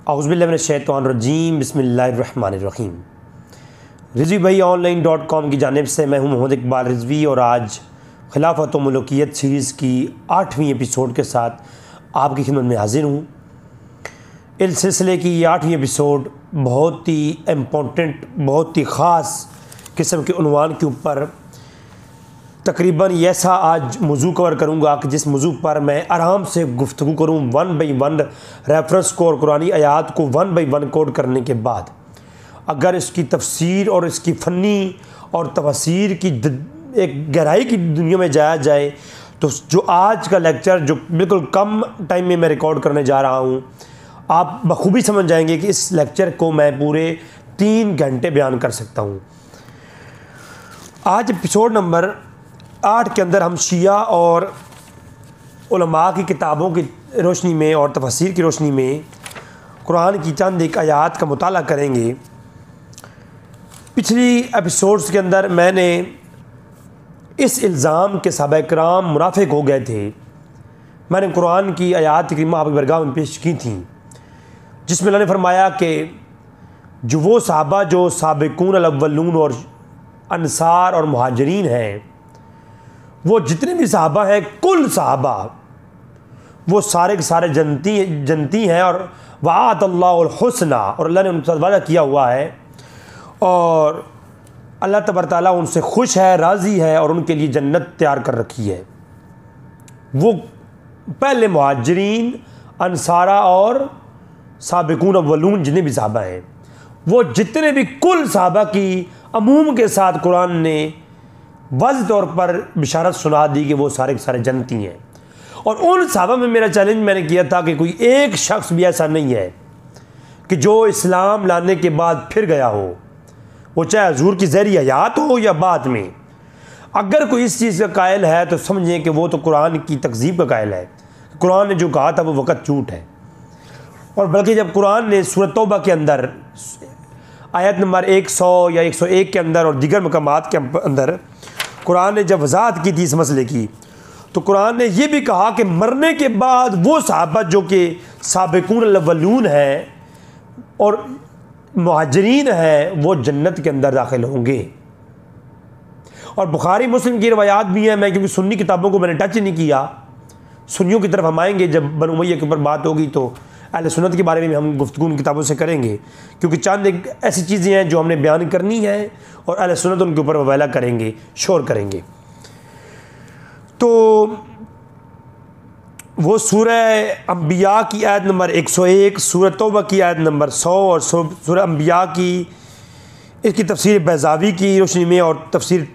औज़ुबिल्लाहिमिनश्शैतानिर्रजीम बिस्मिल्लाहिर्रहमानिर्रहीम। रिज़वी भाई ऑनलाइन.com की जानिब से मैं हूं मोहम्मद इकबाल रिज़वी और आज खिलाफत व मुल्कियत सीरीज़ की 8वीं एपिसोड के साथ आपकी खिदमत में हाज़िर हूं। इस सिलसिले की ये 8वीं एपिसोड बहुत ही इम्पोर्टेंट, बहुत ही ख़ास किस्म के उन्वान के ऊपर तकरीबन ऐसा आज मौजू कवर करूँगा कि जिस मौजू पर मैं आराम से गुफ्तगू करूँ 1 बाई 1 रेफरेंस को और कुरानी आयात को 1 बाई 1 कोड करने के बाद अगर इसकी तफसीर और इसकी फ़नी और तफसीर की एक गहराई की दुनिया में जाया जाए तो जो आज का लेक्चर जो बिल्कुल कम टाइम में मैं रिकॉर्ड करने जा रहा हूँ, आप बखूबी समझ जाएंगे कि इस लेक्चर को मैं पूरे 3 घंटे बयान कर सकता हूँ। आज एपिसोड नंबर 8 के अंदर हम शिया और उलमा की किताबों की रोशनी में और तफसीर की रोशनी में कुरान की चंद एक आयात का मुताला करेंगे। पिछली एपिसोड्स के अंदर मैंने इस इल्ज़ाम के सहाबा किराम मुनाफिक हो गए थे, मैंने कुरान की आयात करीमा आपकी बरगाह में पेश की थी जिसमें अल्लाह ने फरमाया कि जो वो सहाबा जो साबिकून अल-अव्वलून और अंसार और मुहाजिरीन हैं, वो जितने भी सहाबा हैं, कुल सहाबा वो सारे के सारे जन्नती हैं और वअदल्लाहुल हुस्ना, और अल्लाह ने उनके साथ वादा किया हुआ है और अल्लाह तबारक तआला उनसे खुश है, राज़ी है और उनके लिए जन्नत तैयार कर रखी है। वो पहले मुहाजिरीन, अंसारा और साबिकून अव्वलून जितने भी सहाबा हैं, वो जितने भी कुल सहाबा की अमूम के साथ कुरान ने वाज़ेह तौर पर बिशारत सुना दी कि वो सारे के सारे जन्नती हैं। और उन सहाबा में मेरा चैलेंज मैंने किया था कि कोई एक शख्स भी ऐसा नहीं है कि जो इस्लाम लाने के बाद फिर गया हो, वो चाहे हुज़ूर की ज़हरी हयात हो या बाद में। अगर कोई इस चीज़ का कायल है तो समझें कि वो तो कुरान की तकज़ीब का कायल है। कुरान ने जो कहा था वो वक़्त झूठ है। और बल्कि जब कुरान ने सूरत तौबा के अंदर आयत नंबर 100 या 101 के अंदर और दीगर मकामात के अंदर कुरान ने जब वजाहत की थी इस मसले की, तो कुरान ने यह भी कहा कि मरने के बाद वो सहाबा जो कि साबिकून अल-अव्वलून हैं और मुहाजिरीन हैं, वो जन्नत के अंदर दाखिल होंगे। और बुखारी मुस्लिम की रवायात भी है। मैं क्योंकि सुन्नी किताबों को मैंने टच नहीं किया, सुन्नियों की तरफ हम आएंगे जब बनु उमय्या के ऊपर बात होगी तो अहले सुन्नत के बारे में हम गुफ्तगू उन किताबों से करेंगे, क्योंकि चंद एक ऐसी चीज़ें हैं जो हमने बयान करनी है और अहले सुन्नत उनके ऊपर ववाला करेंगे, शोर करेंगे। तो वो सूरह अंबिया की आयत नंबर 101, सूरह तौबा की आयत नंबर 100 और सूरह अंबिया की इसकी तफसीर बैज़ावी की रोशनी में और तफसीर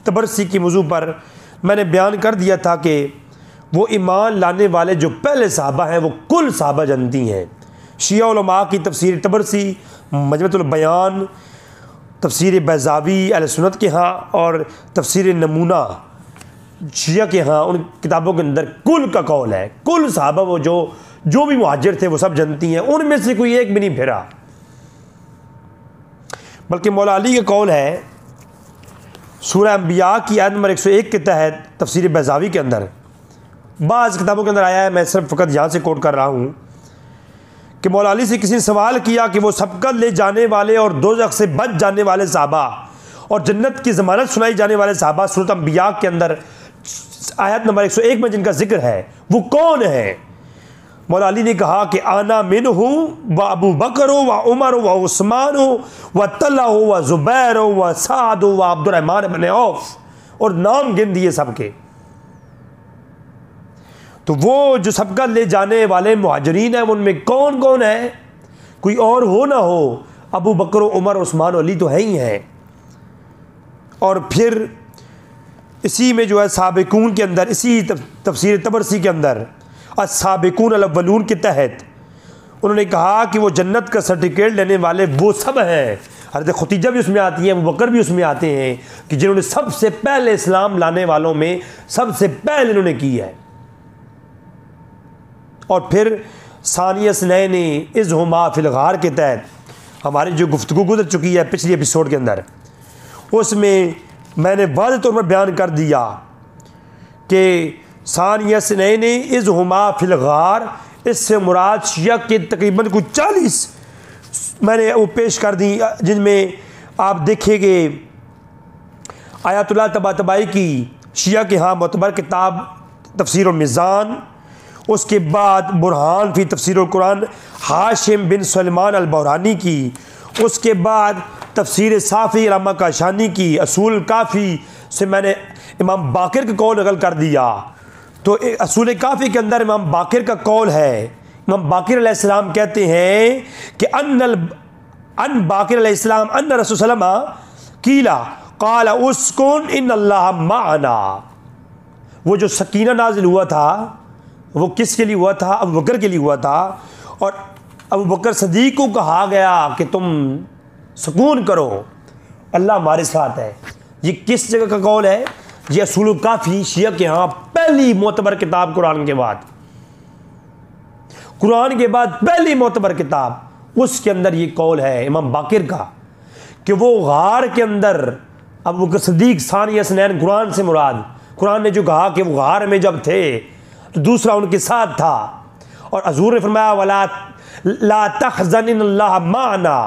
तबरसी की मौजू पर मैंने बयान कर दिया था कि वो ईमान लाने वाले जो पहले सहाबा हैं वो कुल सहाबा जन्नती हैं। शिया उलमा की तफसीर तबरसी, मजमुअतुल बयान, तफसीर बैज़ावी अहले सुन्नत के यहाँ और तफसीर नमूना शिया के यहाँ, उन किताबों के अंदर कुल का कौल है। कुल सहाबा वो जो भी मुहाजिर थे वो सब जन्नती हैं, उनमें से कोई एक भी नहीं फिरा। बल्कि मौला अली का कौल है सूरह अंबिया की आयत नंबर 101 के तहत तफसीर बैज़ावी के अंदर, बाज़ किताबों के अंदर आया है, मैं सिर्फ फ़कत यहाँ से कोट कर रहा हूँ कि मौला अली से किसी ने सवाल किया कि वो सबकत ले जाने वाले और दोज़ख से बच जाने वाले सहाबा और जन्नत की ज़मानत सुनाई जाने वाले सहाबा सूरत अंबिया के अंदर आयत नंबर 101 में जिनका जिक्र है वो कौन है? मौला अली ने कहा कि आना मिन्हु व अबू बकर व उमर व उस्मान व तल्हा व ज़ुबैर व साद व अब्दुर्रहमान इब्न औफ, और नाम गिन दिए सबके। तो वो जो सबकत ले जाने वाले मुहाजिरीन हैं उनमें कौन कौन है? कोई और हो ना हो, अबू बकर, उमर, उस्मान, अली तो है ही हैं। और फिर इसी में जो है साबिकून के अंदर, इसी तफसीर तबरसी के अंदर साबिकून अल-अव्वलून के तहत उन्होंने कहा कि वो जन्नत का सर्टिफिकेट लेने वाले वो सब हैं। हज़रत खदीजा भी उसमें आती है, अबू बकर भी उसमें आते हैं कि जिन्होंने सबसे पहले इस्लाम लाने वालों में सबसे पहले इन्होंने की है। और फिर सानिया स्नैनी इज़ हुमा फिल गार के तहत हमारी जो गुफ्तगू गुजर चुकी है पिछली एपिसोड के अंदर, उसमें मैंने वाज़ेह तौर पर बयान कर दिया कि सानिया स्नैनी इज़ हुमा फिल गार इससे मुराद शिया के तकरीबन कुछ 40 मैंने वो पेश कर दी, जिनमें आप देखेंगे आयतुल्लाह तबातबाई की शिया के यहाँ मोतबर किताब तफसीर मीज़ान, उसके बाद बुरहान फ़ी तफसीर कुरान हाशिम बिन सलमान अल-बहरानी की, उसके बाद तफसीर साफ़ी अल्लामा काशानी की, असूल काफ़ी से मैंने इमाम बाकिर का कौल नकल कर दिया। तो असूल काफ़ी के अंदर इमाम बाकिर का कौल है। इमाम बाकिर अलैहिस्सलाम कहते हैं कि अन बाकिर अलैहिस्सलाम अन रसूल सल्लल्लाहु अलैहि वसल्लम कीला काला उस्कुन इन्नल्लाह माअना। वो जो सकीना नाजिल हुआ था वो किसके लिए हुआ था? अबू बकर के लिए हुआ था। और अबू बकर सदीक को कहा गया कि तुम सुकून करो, अल्लाह हमारे साथ है। ये किस जगह का कौल है? ये असूल काफ़ी शिया के यहाँ पहली मोतबर किताब कुरान के बाद, कुरान के बाद पहली मोतबर किताब, उसके अंदर ये कौल है इमाम बाकिर का कि वो गार के अंदर अबू बकर सदीक सानी हसनैन, कुरान से मुराद, कुरान ने जो कहा कि वो गार में जब थे तो दूसरा उनके साथ था। और हज़ूर ने फरमाया वला ला तहज़न इन्नल्लाह माअना।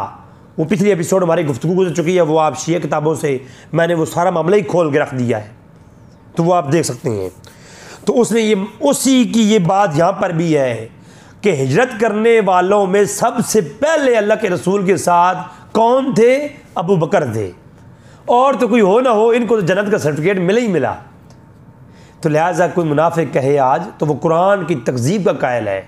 वो पिछली एपिसोड हमारी गुफ्तगू गुजर चुकी है, वो आप शिया किताबों से मैंने वो सारा मामला ही खोल के रख दिया है, तो वो आप देख सकते हैं। तो उसने ये उसी की ये बात यहाँ पर भी है कि हिजरत करने वालों में सबसे पहले अल्लाह के रसूल के साथ कौन थे? अबू बकर थे। और तो कोई हो ना हो, इनको तो जन्नत का सर्टिफिकेट मिला ही मिला। तो लिहाजा कोई मुनाफिक कहे आज तो वो कुरान की तकज़ीब का कायल है,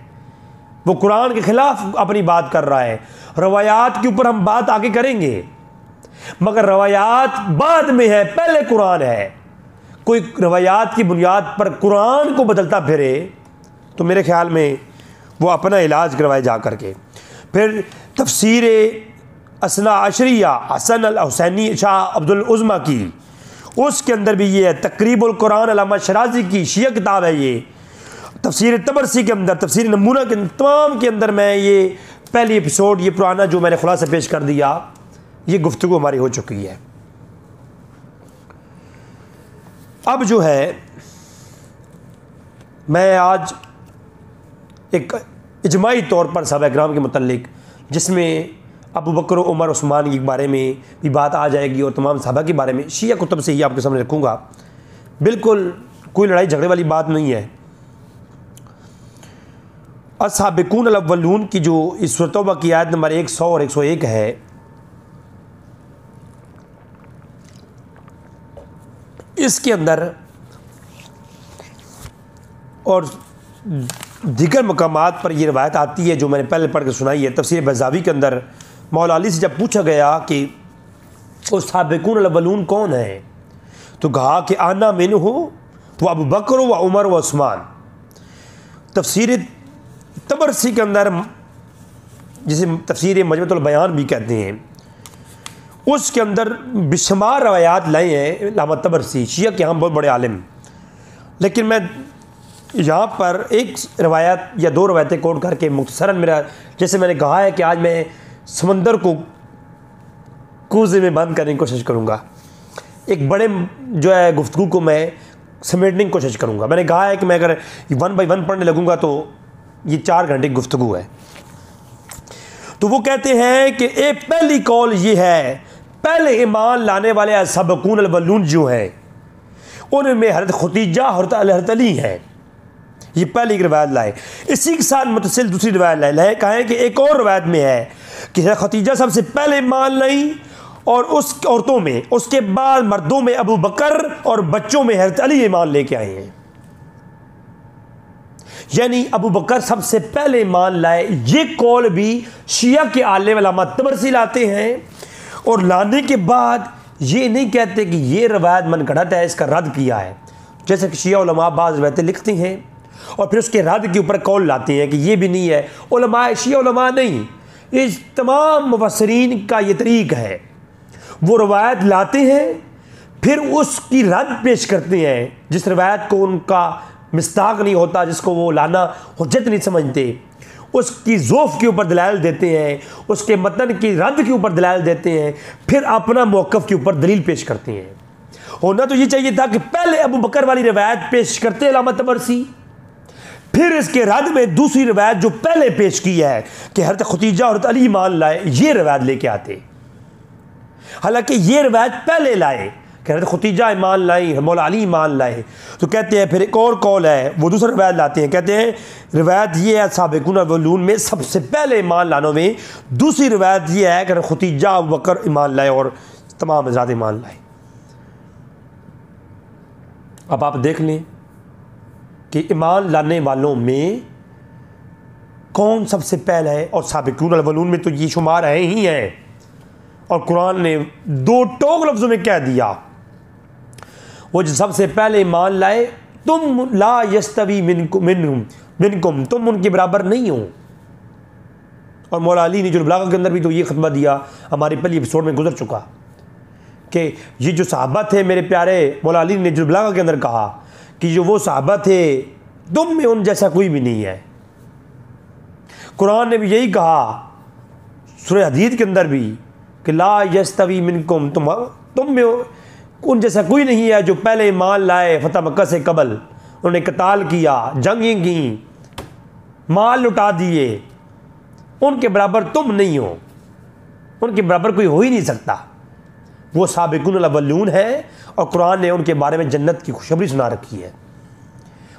वो कुरान के ख़िलाफ़ अपनी बात कर रहा है। रवायात के ऊपर हम बात आगे करेंगे, मगर रवायात बाद में है, पहले कुरान है। कोई रवायात की बुनियाद पर कुरान को बदलता फिरे तो मेरे ख्याल में वो अपना इलाज करवाए जा करके। फिर तफसीर असना अशरिया हसन अल हुसैनी शाह अब्दुल उज़्मा की, उसके अंदर भी ये है। तकरीबुल कुरान अल्लामा शराजी की शिया किताब है ये। तफसीर तबरसी के अंदर, तफसीर नमूना के तमाम के अंदर मैं ये पहली एपिसोड, ये पुराना जो मैंने खुलासा पेश कर दिया, ये गुफ्तगू हमारी हो चुकी है। अब जो है मैं आज एक इजमाई तौर पर सहाबा किराम के मुतल्लिक, जिसमें अबू बकर, उमर, उस्मान के बारे में भी बात आ जाएगी और तमाम सहाबा के बारे में शिया कुतुब से ही आपके सामने रखूँगा। बिल्कुल कोई लड़ाई झगड़े वाली बात नहीं है। अस्साबिकून अल अव्वलून की जो इस सूरह तौबा की आयत नंबर 100 और 101 है, इसके अंदर और दीगर मकामात पर यह रवायत आती है जो मैंने पहले पढ़ के सुनाई है। तफसीर बज़ावी के अंदर मौला अली से जब पूछा गया कि उस साबिकून अल अव्वलून कौन है, तो कहा कि आना मिन हो वह अबू बकर व उमर व उस्मान। तफसीर तबरसी के अंदर, जिसे तफसीर मजमुअतुल बयान भी कहते हैं, उसके अंदर बेशुमार रवायात लाए हैं अल्लामा तबरसी, शिया के यहाँ बहुत बड़े आलिम। लेकिन मैं यहाँ पर एक रवायत या दो रवायतें कोट करके मुख्तसरन, मेरा जैसे मैंने कहा है कि आज मैं समंदर को कूज़े में बंद करने की कोशिश करूँगा, एक बड़े जो है गुफ्तगू को मैं समेटने की कोशिश करूँगा। मैंने कहा है कि मैं अगर 1 बाय 1 पढ़ने लगूँगा तो ये 4 घंटे की गुफ्तगू है। तो वो कहते हैं कि एक पहली कौल ये है, पहले ईमान लाने वाले अस्साबिकून अल अव्वलून जो हैं उनमें हज़रत खदीजा और हज़रत अली हैं। ये पहली रिवायत लाए। इसी के साथ मुतसिल दूसरी रिवायत लाए, कहें कि एक और रिवायत में है कि खदीजा सबसे पहले ईमान लाई और उस औरतों में, उसके बाद मर्दों में अबू बकर और बच्चों में हज़रत अली ईमान लेके आए हैं। यानी अबू बकर सबसे पहले ईमान लाए। ये कौल भी शिया के आलिम अल्लामा तबरसी लाते हैं और लाने के बाद ये नहीं कहते कि ये रवायत मनगढ़ंत है, इसका रद्द किया है। जैसे कि शिया उलमा बाज़ रवायतें लिखती हैं और फिर उसके रद्द के ऊपर कौल लाते हैं कि ये भी नहीं है। उलमा शिया उलमा नहीं, इस तमाम मुफस्सिरीन का ये तरीक़ है, वो रवायत लाते हैं फिर उसकी रद्द पेश करते हैं। जिस रवायत को उनका मिस्ताक नहीं होता, जिसको वो लाना हुज्जत नहीं समझते, उसकी ज़ोफ़ के ऊपर दलाइल देते हैं, उसके मतन की रद्द के ऊपर दलाइल देते हैं, फिर अपना मौक़िफ़ के ऊपर दलील पेश करते हैं। होना तो ये चाहिए था कि पहले अबू बकर वाली रवायत पेश करते अल्लामा तबरसी, फिर इसके रद में दूसरी रवायत जो पहले पेश की है कि हज़रत खदीजा और हज़रत अली ईमान लाए, ये रवायत लेके आते। हालांकि ये रवायत पहले लाए कि हज़रत खदीजा ईमान लाई, मौला अली ईमान लाए, तो कहते हैं फिर एक और कौल है, वो दूसरा रवायत लाते हैं, कहते हैं रवायत ये है साबिकून अव्वलून में सबसे पहले ईमान लानों में दूसरी रवायत ये है कि खदीजा अबू बकर ईमान लाए और तमाम हज़रात ईमान लाए। अब आप देख लें कि ईमान लाने वालों में कौन सबसे पहले है, और साबिकून अव्वलून में तो ये शुमार है ही हैं। और कुरान ने दो टोक लफ्ज़ों में कह दिया, वो जो सबसे पहले ईमान लाए, तुम ला यस्तवी मिनकुम, तुम उनके बराबर नहीं हो। और मौला अली ने जो बलागा के अंदर भी तो ये खतबा दिया, हमारे पहले एपिसोड में गुजर चुका, कि ये जो सहाबा थे मेरे प्यारे, मौला अली ने जो बलागा के अंदर कहा कि जो वो सहाबा थे, तुम में उन जैसा कोई भी नहीं है। कुरान ने भी यही कहा सूरह हदीद के अंदर भी कि ला यस्तवी मिनकुम, तुम में उन जैसा कोई नहीं है जो पहले ईमान लाए फतह मक्का से कबल, उन्होंने कताल किया, जंगें की, माल लुटा दिए, उनके बराबर तुम नहीं हो, उनके बराबर कोई हो ही नहीं सकता। वो साबिकून अव्वलून है और कुरान ने उनके बारे में जन्नत की खुशखबरी सुना रखी है।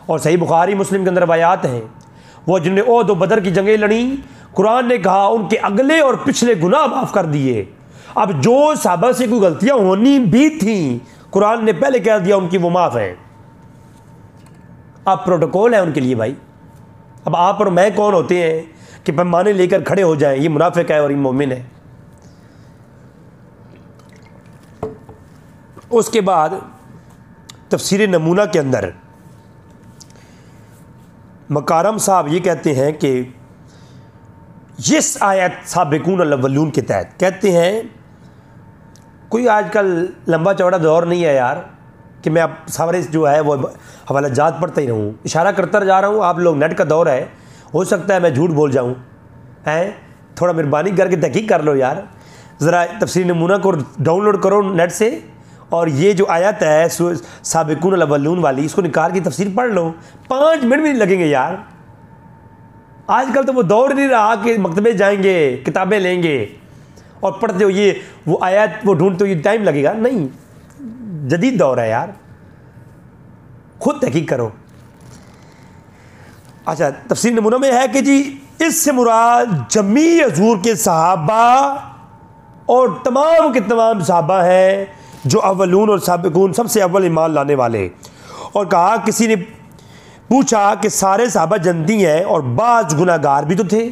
और सही बुखारी मुस्लिम के अंदर रवायात हैं, वो जिनने ओहद और बदर की जंगें लड़ी, कुरान ने कहा उनके अगले और पिछले गुनाह माफ़ कर दिए। अब जो सहाबा से कोई गलतियां होनी भी थी, कुरान ने पहले कह दिया उनकी वो माफ़ है। अब प्रोटोकॉल है उनके लिए भाई। अब आप और मैं कौन होते हैं कि पैमाने लेकर खड़े हो जाएं, ये मुनाफिक है और ये मोमिन है। उसके बाद तफसीर नमूना के अंदर मकारम साहब ये कहते हैं कि जिस आयत साबिकून अव्वलून के तहत, कहते हैं कोई आजकल लंबा चौड़ा दौर नहीं है यार कि मैं अब सारे जो है वो हवाला जात पढ़ता ही रहूँ, इशारा करता जा रहा हूँ। आप लोग नेट का दौर है, हो सकता है मैं झूठ बोल जाऊँ, हैं थोड़ा मेहरबानी करके तहकीक कर लो यार, ज़रा तफसीर नमूना को डाउनलोड करो नेट से, और ये जो आयत है साबिकून अव्वलून वाली, इसको निकाल के तफसीर पढ़ लो, 5 मिनट भी नहीं लगेंगे यार। आजकल तो वो दौर नहीं रहा कि मकतबे जाएंगे, किताबें लेंगे और पढ़ते हो ये वो आयत वो ढूंढते हो ये टाइम लगेगा, नहीं, जदीद दौर है यार, खुद तहकीक करो। अच्छा, तफसीर नमूना में है कि जी इससे मुराद जमी हजूर के सहाबा और तमाम के तमाम सहाबा हैं जो अव्वलून और साबिकून सबसे अव्वल ईमान लाने वाले। और कहा, किसी ने पूछा कि सारे सहाबा जन्नती हैं और बाज़ गुनाहगार भी तो थे।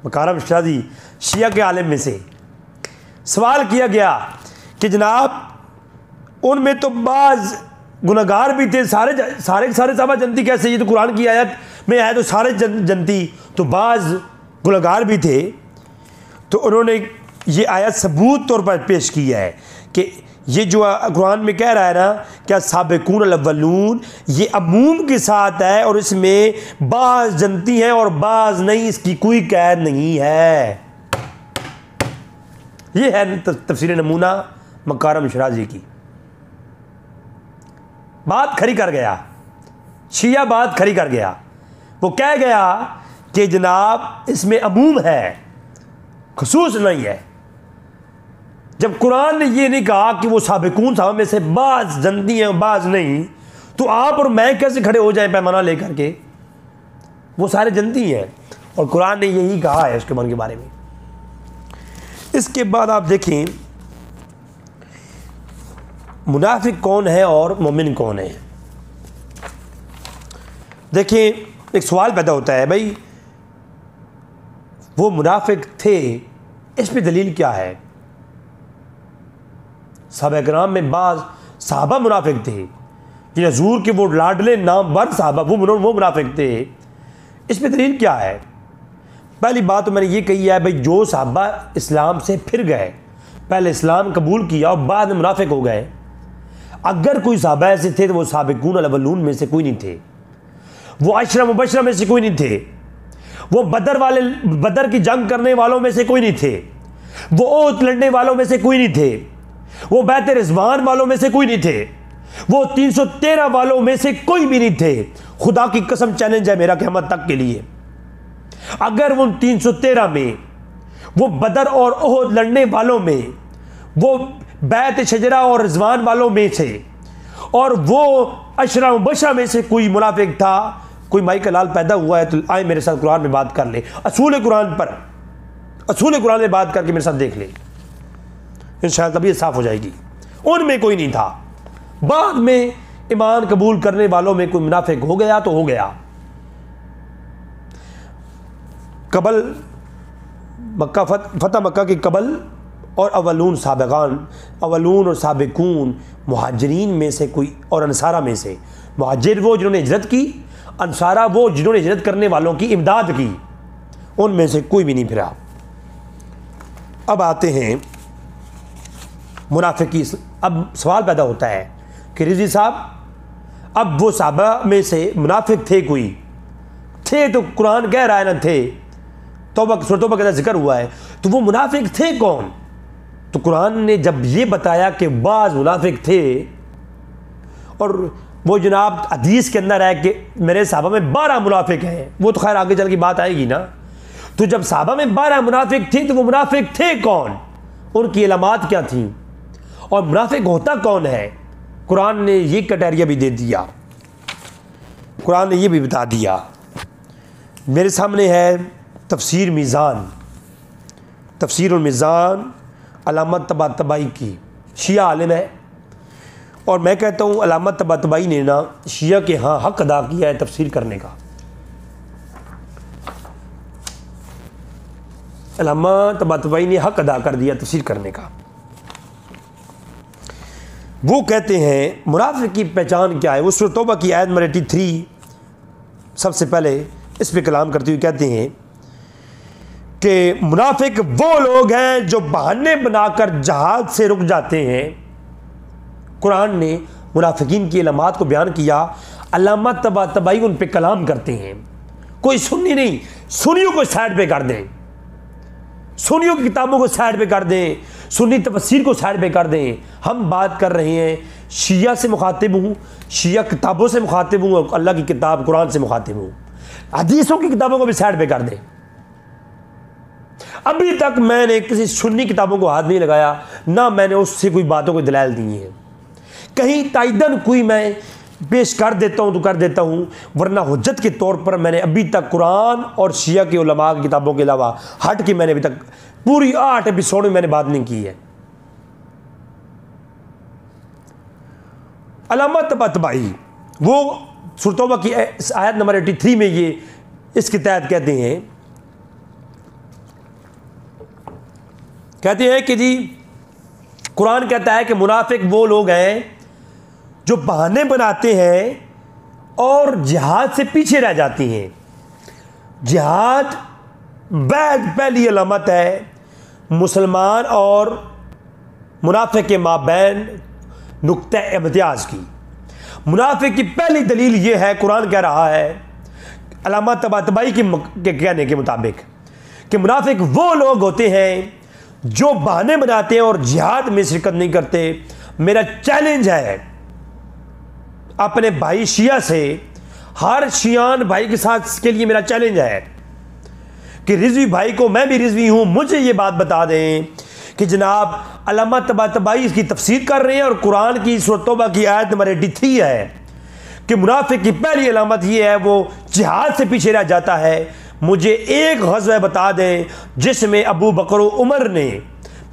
मकारम शादी शिया के आलिम में से सवाल किया गया कि जनाब उनमें तो बाज़ गुनाहगार भी थे, सारे सहाबा जन्नती कैसे? ये तो कुरान की आयत में है तो सारे जन्नती, तो बाज़ गुनाहगार भी थे। तो उन्होंने ये आयत सबूत तौर पर पेश की है कि ये जो कुरान में कह रहा है ना क्या साबिकून अव्वलून, ये अमूम के साथ है और इसमें बाज़ जन्नती हैं और बाज़ नहीं, इसकी कोई कैद नहीं है। ये है तफसीर नमूना मकारम शराजी की। बात खरी कर गया, शिया बात खरी कर गया। वो कह गया कि जनाब इसमें अमूम है, खुसूस नहीं है। जब कुरान ने ये नहीं कहा कि वो साबिकून साहब में से बाज़ जन्नती हैं बाज़ नहीं, तो आप और मैं कैसे खड़े हो जाएं पैमाना लेकर के? वो सारे जन्नती हैं और कुरान ने यही कहा है उसके मन के बारे में। इसके बाद आप देखें मुनाफिक कौन है और मोमिन कौन है। देखिए एक सवाल पैदा होता है, भाई वो मुनाफिक थे, इस पे दलील क्या है? सहाबा किराम में बाज़ सहाबा मुनाफिक थे, जिन हजूर के वो लाडले नामवर सहाबा वो मुनाफिक थे, इस पे दलील क्या है? पहली बात तो मैंने ये कही है, भाई जो सहाबा इस्लाम से फिर गए, पहले इस्लाम कबूल किया और बाद में मुनाफिक हो गए, अगर कोई सहाबा ऐसे थे तो वो साबिकून अव्वलून में से कोई नहीं थे, वो अशरा मुबशरा में से कोई नहीं थे, वो बदर की जंग करने वालों में से कोई नहीं थे, वो ओहद लड़ने वालों में से कोई नहीं थे, वो बैत रिज़वान वालों में से कोई नहीं थे, वो 313 वालों में से कोई भी नहीं थे। खुदा की कसम चैलेंज है मेरा क़यामत तक के लिए, अगर वो 313 में, वो बदर और ओहद लड़ने वालों में, वो बैत शजरा और रिजवान वालों में से, और वो अशरा मुबशरा में से कोई मुनाफिक था, कोई माई का लाल पैदा हुआ है, तो आए मेरे साथ कुरान में बात कर ले, असूल कुरान पर, असूल कुरान में बात करके मेरे साथ देख ले, इंशाअल्लाह तबीयत साफ हो जाएगी। उनमें कोई नहीं था। बाद में ईमान कबूल करने वालों में कोई मुनाफिक हो गया तो हो गया। कबल मक्का, फतह मक्का के कबल और अवलून साबिकान, अवलून और साबिकून मुहाजिरीन में से कोई, और अंसारा में से, मुहाजिर वो जिन्होंने हिजरत की, अंसारा वो जिन्होंने हिजरत करने वालों की इमदाद की, उनमें से कोई भी नहीं फिरा। अब आते हैं मुनाफिक की। अब सवाल पैदा होता है कि रिजवी साहब, अब वो साहबा में से मुनाफिक थे, कोई थे तो कुरान कह रहा है ना थे, सूरह तौबा का जिक्र हुआ है, तो वो मुनाफिक थे कौन? तो कुरान ने जब ये बताया कि बाज़ मुनाफिक थे, और वो जनाब हदीस के अंदर है कि मेरे साहबा में 12 मुनाफिक हैं, वो तो खैर आगे चल की बात आएगी ना। तो जब साहबा में 12 मुनाफिक थे, तो वो मुनाफिक थे कौन, उनकी इलामात क्या थी, और मुनाफिक होता कौन है? कुरान ने ये क्राइटेरिया भी दे दिया, कुरान ने ये भी बता दिया। मेरे सामने है तफसीर मीज़ान, तफसीर और मीज़ान अलामत तबातबाई की, शिया आलिम है, और मैं कहता हूँ अलामत तबातबाई ने ना शिया के यहाँ हक अदा किया है तफसीर करने का। अलामत तबातबाई ने हक अदा कर दिया तफसीर करने का। वो कहते हैं मुनाफिक की पहचान क्या है। वो सूरह तौबा की आयत नंबर 83 सबसे पहले इस पे कलाम करते हुए कहते हैं कि मुनाफिक वो लोग हैं जो बहाने बनाकर जहाज से रुक जाते हैं। कुरान ने मुनाफिकीन की अलामात को बयान किया, अलामत तबातबाई उन पे कलाम करते हैं। कोई सुन्नी नहीं, सुन्नियों को साइड पे कर दें, सुन्नियों की किताबों को साइड पे कर दें, सुन्नी तफसीर को साइड पे कर दें। हम बात कर रहे हैं शिया से मुखातिब हूँ, शिया किताबों से मुखातिब हूँ, और अल्लाह की किताब कुरान से मुखातिब हूँ। हदीसों की किताबों को भी साइड पे कर दें। अभी तक मैंने किसी सुन्नी किताबों को हाथ नहीं लगाया, ना मैंने उससे कोई बातों को दलाल दी है। कहीं ताइदन कोई मैं पेश कर देता हूँ तो कर देता हूँ, वरना हुज्जत के तौर पर मैंने अभी तक कुरान और शिया के उलमा की किताबों के अलावा हट के मैंने अभी तक पूरी 8 एपिसोड में मैंने बात नहीं की है। अलामत तबातबाई वो सूरह तौबा की आयत नंबर 83 में ये इसके तहत कहते हैं कि जी कुरान कहता है कि मुनाफिक वो लोग हैं जो बहाने बनाते हैं और जिहाद से पीछे रह जाती हैं। जिहाद पहली अलामत है मुसलमान और मुनाफिक के माबैन नुक्ता इम्तियाज़ की। मुनाफिक की पहली दलील ये है, कुरान कह रहा है अलामत तबातबाई के कहने के मुताबिक, कि मुनाफिक वो लोग होते हैं जो बहाने बनाते हैं और जिहाद में शिरकत नहीं करते। मेरा चैलेंज है अपने भाई शिया से, हर शियान भाई के साथ के लिए मेरा चैलेंज है कि रिजवी भाई को, मैं भी रिजवी हूं, मुझे ये बात बता दें कि जनाब अलामत तबातबाई इसकी तफसीर कर रहे हैं और कुरान की सूरह तौबा की आयत नंबर 83 है कि मुनाफिक की पहली अलामत ये है वो जिहाद से पीछे रह जाता है। मुझे एक ग़ज़वा बता दें जिसमें अबू बकर उमर ने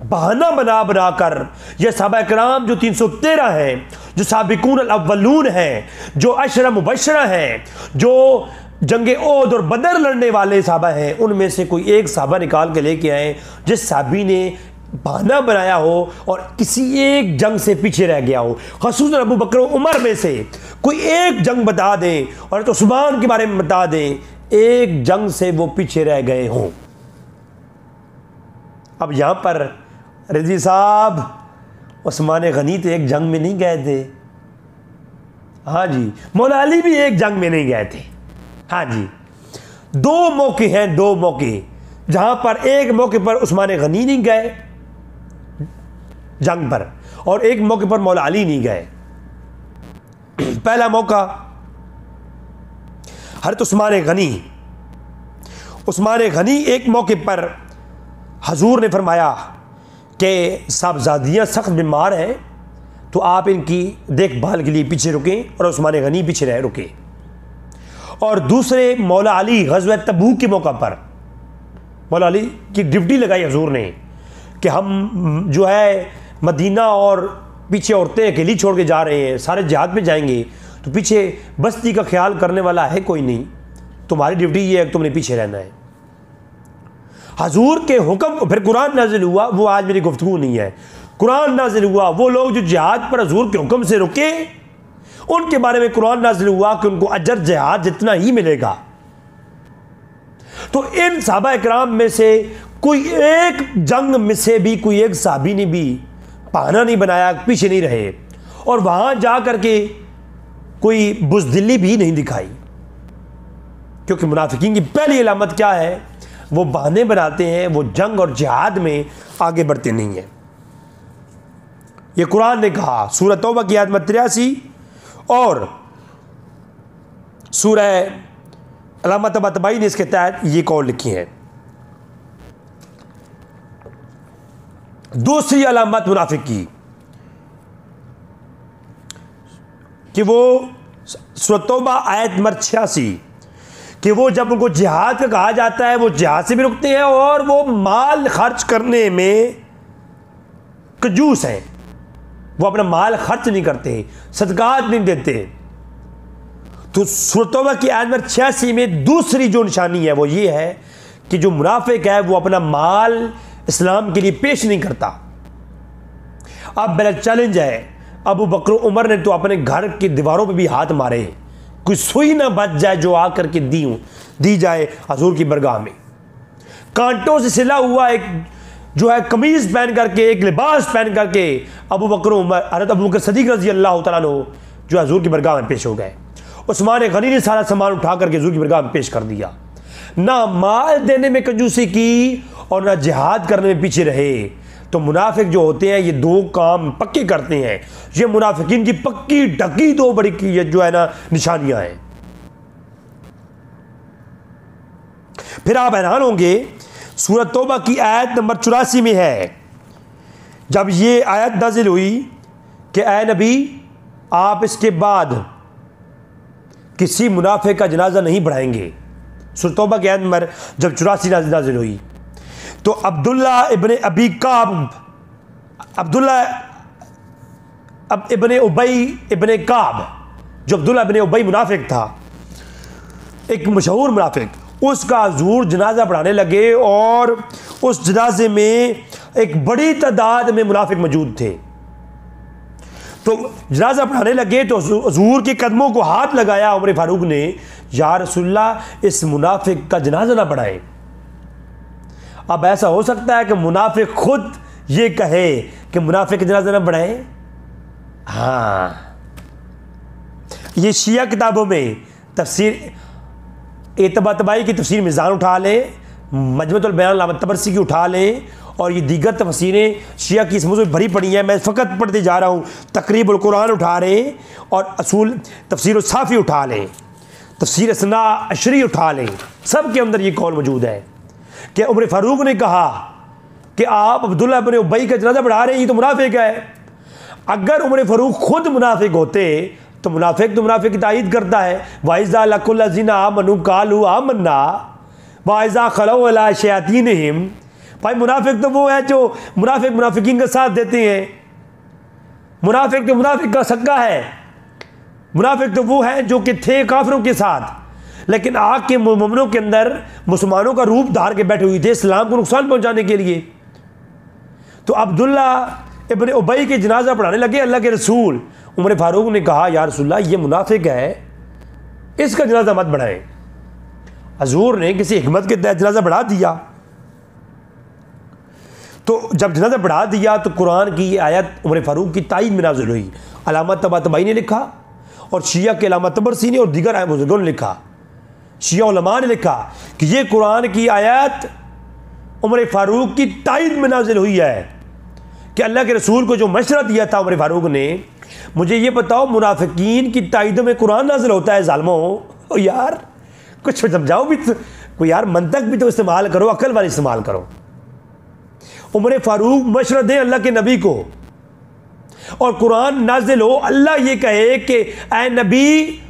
बहाना बनाकर, यह सहाबा किराम जो 313 हैं, जो साबिकून अल-अव्वलून हैं, जो अशरा मुबशरा हैं, जो जंगे ओहद और बदर लड़ने वाले साहबा हैं, उनमें से कोई एक साहबा निकाल के लेके आए जिस साहबी ने बहाना बनाया हो और किसी एक जंग से पीछे रह गया हो। ख़ुसूसन अबू बकर उमर में से कोई एक जंग बता दें, और तो उस्मान के बारे में बता दें, एक जंग से वो पीछे रह गए हों। अब यहाँ पर रिजवी साहब उस्मान गनी तो एक जंग में नहीं गए थे। हाँ जी, मौला अली भी एक जंग में नहीं गए थे। हाँ जी, 2 मौके हैं, 2 मौके जहाँ पर एक मौके पर उस्मान गनी नहीं गए जंग पर, और एक मौके पर मौला अली नहीं गए। पहला मौका हज़रत उस्मान गनी एक मौके पर हजूर ने फरमाया कि साहबजादियाँ सख्त बीमार हैं, तो आप इनकी देखभाल के लिए पीछे रुकें, और उस्मान गनी पीछे रह रुके। और दूसरे मौला अली ग़ज़वा तबूक के मौका पर मौला अली की ड्यूटी लगाई हजूर ने कि हम जो है मदीना और पीछे औरतें अकेली छोड़ के जा रहे हैं, सारे जिहाद पे जाएंगे, तो पीछे बस्ती का ख्याल करने वाला है कोई नहीं, तुम्हारी ड्यूटी ये है कि तुमने पीछे रहना है। हजूर के हुक्म, फिर कुरान नाजिल हुआ, वो आज मेरी गुफ्तगू नहीं है, कुरान नाजिल हुआ। वो लोग जो जिहाद पर हजूर के हुक्म से रुके, उनके बारे में कुरान नाजिल हुआ कि उनको अजर जिहाद जितना ही मिलेगा। तो इन सहाबा इकराम में से कोई एक जंग में से भी कोई एक साहबी ने भी बहाना नहीं बनाया, पीछे नहीं रहे, और वहां जा करके कोई बुज़दिली भी नहीं दिखाई। क्योंकि मुनाफिकीन की पहली अलामत क्या है? वो बहाने बनाते हैं, वो जंग और जिहाद में आगे बढ़ते नहीं हैं। ये कुरान ने कहा, सूरह तौबा की आयत 83 और सूरह अलामत तबाई ने इसके तहत ये कौल लिखी है। दूसरी अलामत मुनाफिक की कि वो सूरह तौबा आयत नंबर 86 कि वो जब उनको जिहाद का कहा जाता है, वो जिहाद से भी रुकते हैं और वो माल खर्च करने में कंजूस हैं। वो अपना माल खर्च नहीं करते, सदकात नहीं देते। तो सूरह तौबा की आयत नंबर 86 में दूसरी जो निशानी है वो ये है कि जो मुनाफिक है वो अपना माल इस्लाम के लिए पेश नहीं करता। अब मेरा चैलेंज है, अबू बकर उमर ने तो अपने घर की दीवारों पे भी हाथ मारे, कोई सुई ना बच जाए जो आकर के दी जाए हजूर की बरगाह में। कांटों से सिला हुआ एक जो है कमीज पहन करके, एक लिबास पहन करके अबू बकर उमर, हज़रत अबू बकर सदीक रज़ी अल्लाह तआला अन्हु जो हजूर की बरगाह में पेश हो गए। उस्मान गनी ने सारा सामान उठा करके हजूर की बरगाह में पेश कर दिया। ना माल देने में कंजूसी की और ना जिहाद करने में पीछे रहे। तो मुनाफिक जो होते हैं ये दो काम पक्के करते हैं। ये मुनाफिकीन की पक्की ढकी दो बड़ी की जो है ना निशानियां हैं। फिर आप हैरान होंगे, सूरह तौबा की आयत नंबर 84 में है, जब ये आयत नाजिल हुई कि ऐ नबी आप इसके बाद किसी मुनाफिक का जनाजा नहीं बढ़ाएंगे। सूरह तौबा की आयत नंबर जब 84 नाजिल हुई तो अब्दुल्ला इब्ने उबई इब्ने काब, जो अब्दुल्ला इब्ने उबई मुनाफिक था, एक मशहूर मुनाफिक, उसका हजूर जनाजा पढ़ाने लगे और उस जनाजे में एक बड़ी तादाद में मुनाफिक मौजूद थे। तो जनाजा पढ़ाने लगे तो हजूर के कदमों को हाथ लगाया उमर फारूक ने, या रसूलल्लाह इस मुनाफिक का जनाजा ना पढ़ाएं। अब ऐसा हो सकता है कि मुनाफिक खुद ये कहे कि मुनाफिक का जनाजा ना पढ़ाएं? हाँ, ये शिया किताबों में तफसीर तबाई की तफसीर मिज़ान उठा लें, मजमुअतुल बयान तबरसी की उठा लें, और ये दीगर तफसीरें शिया की समझ में भरी पड़ी हैं। मैं फ़कत पढ़ते जा रहा हूँ। तक़रीबुल कुरान उठा लें और असूल तफसीर साफ़ी उठा लें, तफसीर असना अशरी उठा लें, सब के अंदर ये कौल मौजूद है कि उमर फारूक ने कहा कि आप अब्दुल्ला इब्ने उबई का जनाजा पढ़ा रहे हैं, ये तो मुनाफिक है। अगर उमर फारूक खुद मुनाफिक होते तो मुनाफिक की तायीद करता है, वाइज़ा लकुल्लज़ीना आमनू कालू आमन्ना वाइज़ा खलौ अला शयातीनिहिम। भाई मुनाफिक तो वो है जो मुनाफिकीन का साथ देते हैं। मुनाफिक तो मुनाफिक का सक्का है। मुनाफिक तो वो है जो कि थे काफिरों के साथ, लेकिन आग के मोमिनों के अंदर मुसलमानों का रूप धार के बैठे हुए थे इस्लाम को नुकसान पहुंचाने के लिए। तो अब्दुल्ला इब्ने उबई के जनाजा पढ़ाने लगे अल्लाह के रसूल। उमर फारूक ने कहा, या रसूलल्लाह ये मुनाफिक है, इसका जनाजा मत बढ़ाएं। हजूर ने किसी हिकमत के तहत जनाजा बढ़ा दिया। तो जब जनाजा बढ़ा दिया तो कुरान की ये आयत उमर फारूक की तायीद में नाज़िल हुई। अलामत तबाई ने लिखा और शिया के अलामत तबरसी ने और दीगर बुजुर्गों ने लिखा, शिया उलमा ने लिखा कि ये कुरान की आयत उमर फारूक की तायीद में नाज़िल हुई है कि अल्लाह के रसूल को जो मशवरा दिया था उमर फारूक ने मुझे ये बताओ, मुनाफिकीन की ताईद में कुरान नाज़िल होता है ज़ालिमों? ओ यार कुछ समझाओ भी तो, कोई यार मंतक भी तो इस्तेमाल करो, अकल वाली इस्तेमाल करो। उमर फारूक मशवरा दें अल्लाह के नबी को और कुरान नाजिल हो, अल्लाह ये कहे कि ऐ नबी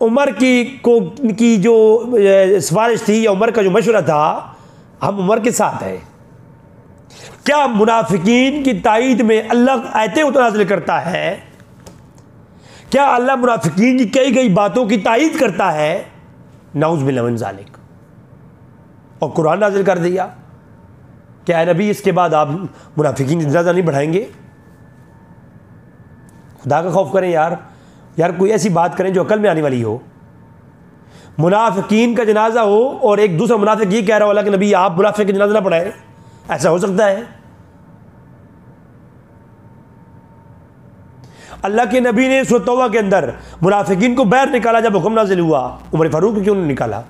उमर की जो सिफारिश थी या उमर का जो मशवरा था, हम उमर के साथ हैं। क्या मुनाफिकीन की ताईद में अल्लाह आयतें नाजिल करता है? क्या अल्लाह मुनाफिकीन की कई गई बातों की ताईद करता है? नाउज़ बिल्लाहि मिन ज़ालिक। और कुरान नाजिल कर दिया। क्या है नबी, इसके बाद आप मुनाफिकीन की जनाजा नहीं बढ़ाएंगे? खुदा का खौफ करें यार कोई ऐसी बात करें जो अकल में आने वाली हो। मुनाफिकीन का जनाजा हो और एक दूसरा मुनाफिक ये कह रहा हो अल्लाह के नबी आप मुनाफिक का जनाजा ना पढ़ाएं, ऐसा हो सकता है? अल्लाह के नबी ने सूरह तौबा के अंदर मुनाफिकीन को बाहर निकाला जब हुक्म नाजिल हुआ। उमर फारूक को क्यों नहीं निकाला?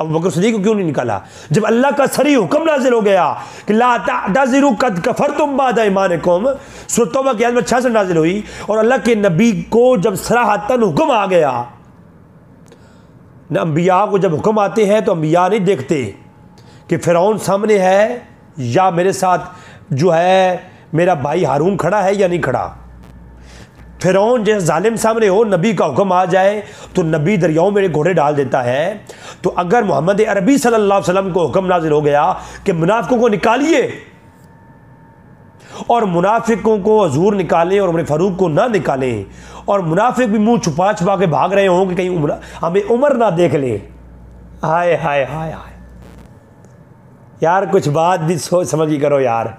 अबू बकर सिद्दीक़ को क्यों नहीं निकाला? जब अल्लाह का सरी हुक्म नाजिल हो गया कि ला ताज़िरू कद कफरतुम बाद ईमानिकुम, सूरह तौबा की आयत में 66 नाजिल हुई। और अल्लाह के नबी को जब सराहतन हुक्म आ गया, न अंबिया को जब हुक्म आते हैं तो अंबिया नहीं देखते कि फ़िरौन सामने है या मेरे साथ जो है मेरा भाई हारून खड़ा है या नहीं खड़ा। फ़िरौन जैसे जालिम सामने हो, नबी का हुक्म आ जाए तो नबी दरियाओं में घोड़े डाल देता है। तो अगर मोहम्मद अरबी सल्लल्लाहु अलैहि वसल्लम को हुक्म नाजिल हो गया कि मुनाफिकों को निकालिए, और मुनाफिकों को हजूर निकालें और उमर फारूक को ना निकालें, और मुनाफिक भी मुंह छुपा छुपा के भाग रहे हों कि कहीं हमें उमर ना देख ले। हाय हाय हाय हाय यार, कुछ बात भी सोच समझ की करो यार।